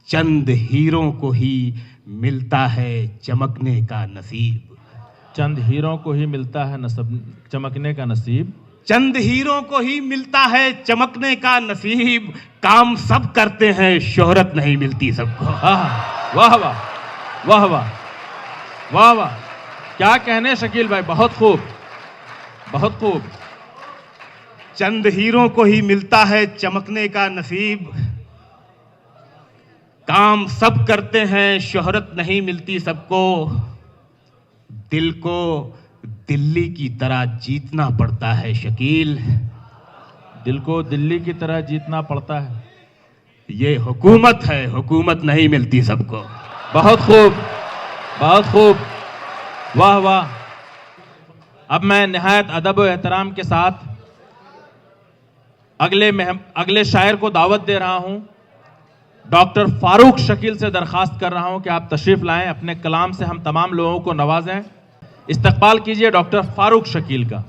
चंद हीरों को ही मिलता है चमकने का नसीब। चंद हीरों को ही मिलता है चमकने का नसीब, चंद हीरों को ही मिलता है चमकने का नसीब। काम सब करते हैं, शोहरत नहीं मिलती सबको। वाह वाह, वाह वाह, वाह वाह। क्या कहने शकील भाई, बहुत खूब, बहुत खूब। चंद हीरों को ही मिलता है चमकने का नसीब, काम सब करते हैं, शोहरत नहीं मिलती सबको। दिल को दिल्ली की तरह जीतना पड़ता है शकील, दिल को दिल्ली की तरह जीतना पड़ता है। ये हुकूमत है, हुकूमत नहीं मिलती सबको। बहुत खूब, बहुत खूब, वाह वाह। अब मैं निहायत अदब और एहतराम के साथ अगले शायर को दावत दे रहा हूं। डॉक्टर फारूक शकील से दरखास्त कर रहा हूं कि आप तशरीफ लाएं, अपने कलाम से हम तमाम लोगों को नवाजें। इस्तकबाल कीजिए डॉक्टर फारूक शकील का।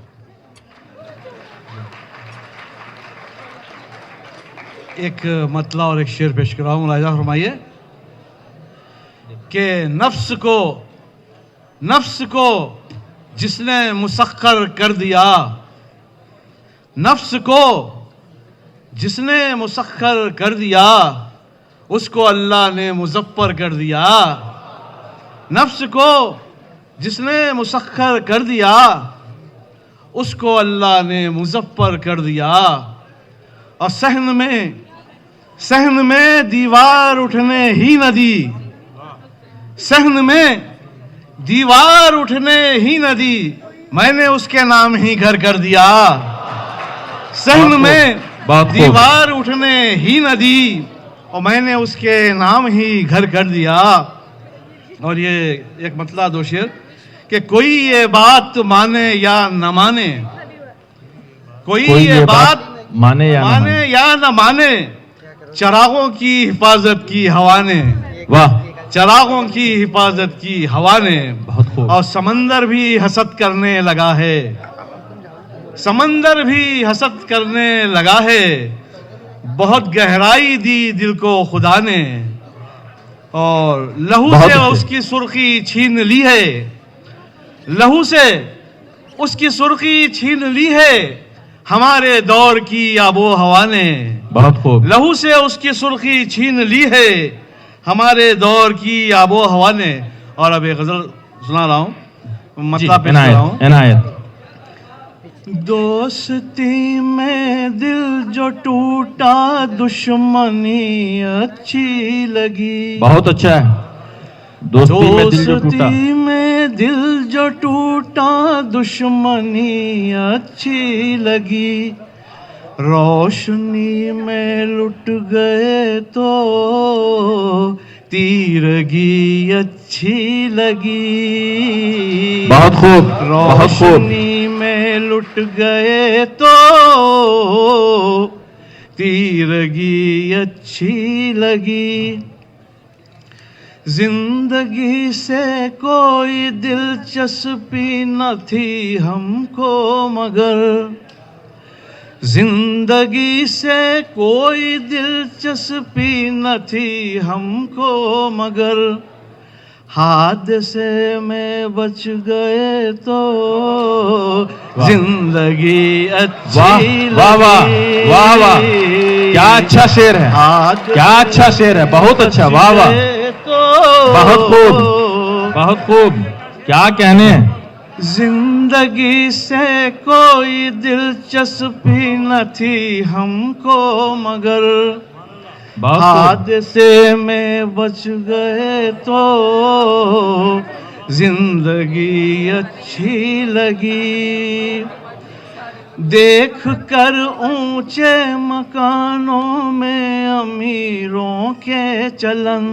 एक मतला और एक शेर पेश कर रहा हूँ। मुलाहिजा फरमाइए कि नफ्स को जिसने मुसख्खर कर दिया, नफ्स को जिसने मुसख्खर कर दिया, उसको अल्लाह ने मुज़फ्फर कर दिया। नफ्स को जिसने मुसख्खर कर दिया, उसको अल्लाह ने मुज़फ्फर कर दिया। और सहन में दीवार उठने ही न दी, सहन में दीवार उठने ही न दी, मैंने उसके नाम ही घर कर दिया। सहन में दीवार उठने ही न दी और मैंने उसके नाम ही घर कर दिया। और ये एक मतला दो शेर कि कोई ये बात माने या न माने, कोई ये बात माने या न माने, चरागों की हिफाजत की हवा ने, वाह, चरागों की हिफाजत की हवा ने। बहुत खूब। और समंदर भी हसद करने लगा है, समंदर भी हसद करने लगा है, बहुत गहराई दी दिल को खुदा ने। और लहू से उसकी सुर्खी छीन ली है, लहू से उसकी सुर्खी छीन ली है, हमारे दौर की आबो हवा ने। बहुत खूब। लहू से उसकी सुर्खी छीन ली है, हमारे दौर की आबो हवा ने। और अब एक गजल सुना रहा हूँ, मतलब पेश कर रहा हूँ। इनायत। दोस्ती में दिल जो टूटा, दुश्मनी अच्छी लगी। बहुत अच्छा है। दोस्ती में दिल जो टूटा, दुश्मनी अच्छी लगी, रोशनी में लुट गए तो तीरगी अच्छी लगी। बहुत खूब। रोशनी में लुट गए तो तीरगी अच्छी लगी। जिंदगी से कोई दिलचस्पी न थी हमको मगर, जिंदगी से कोई दिलचस्पी न थी हमको मगर, हादसे में बच गए तो जिंदगी अच्छी लगी। वाह वाह वाह वाह, क्या अच्छा शेर है, क्या अच्छा शेर है, बहुत अच्छा। वाह वाह, बहुत खूब, बहुत खूब, क्या कहने। जिंदगी से कोई दिलचस्पी न थी हमको मगर, हादसे में बच गए तो जिंदगी अच्छी लगी। देख कर ऊंचे मकानों में अमीरों के चलन,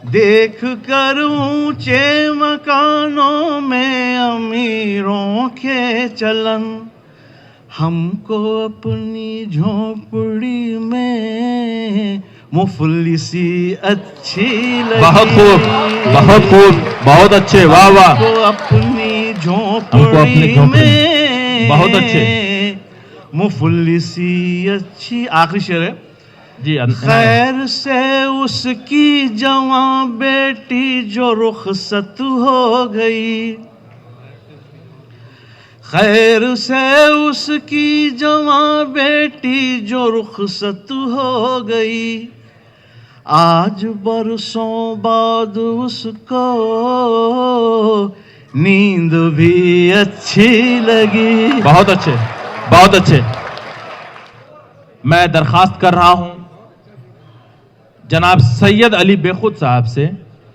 देख कर ऊंचे मकानों में अमीरों के चलन, हमको अपनी झोंपड़ी में मुफलिसी अच्छी लगी। बहुत खूब, बहुत खूब, बहुत अच्छे। वाह वाह। हमको अपनी झोंपड़ी में बहुत अच्छे, मुफलिसी अच्छी। आखिरी शेर है जी। खैर से उसकी जवां बेटी जो रुखसत हो गई, खैर से उसकी जवां बेटी जो रुखसत हो गई, आज बरसों बाद उसको नींद भी अच्छी लगी। बहुत अच्छे, बहुत अच्छे। मैं दरखास्त कर रहा हूं जनाब सैयद अली बेखुद साहब से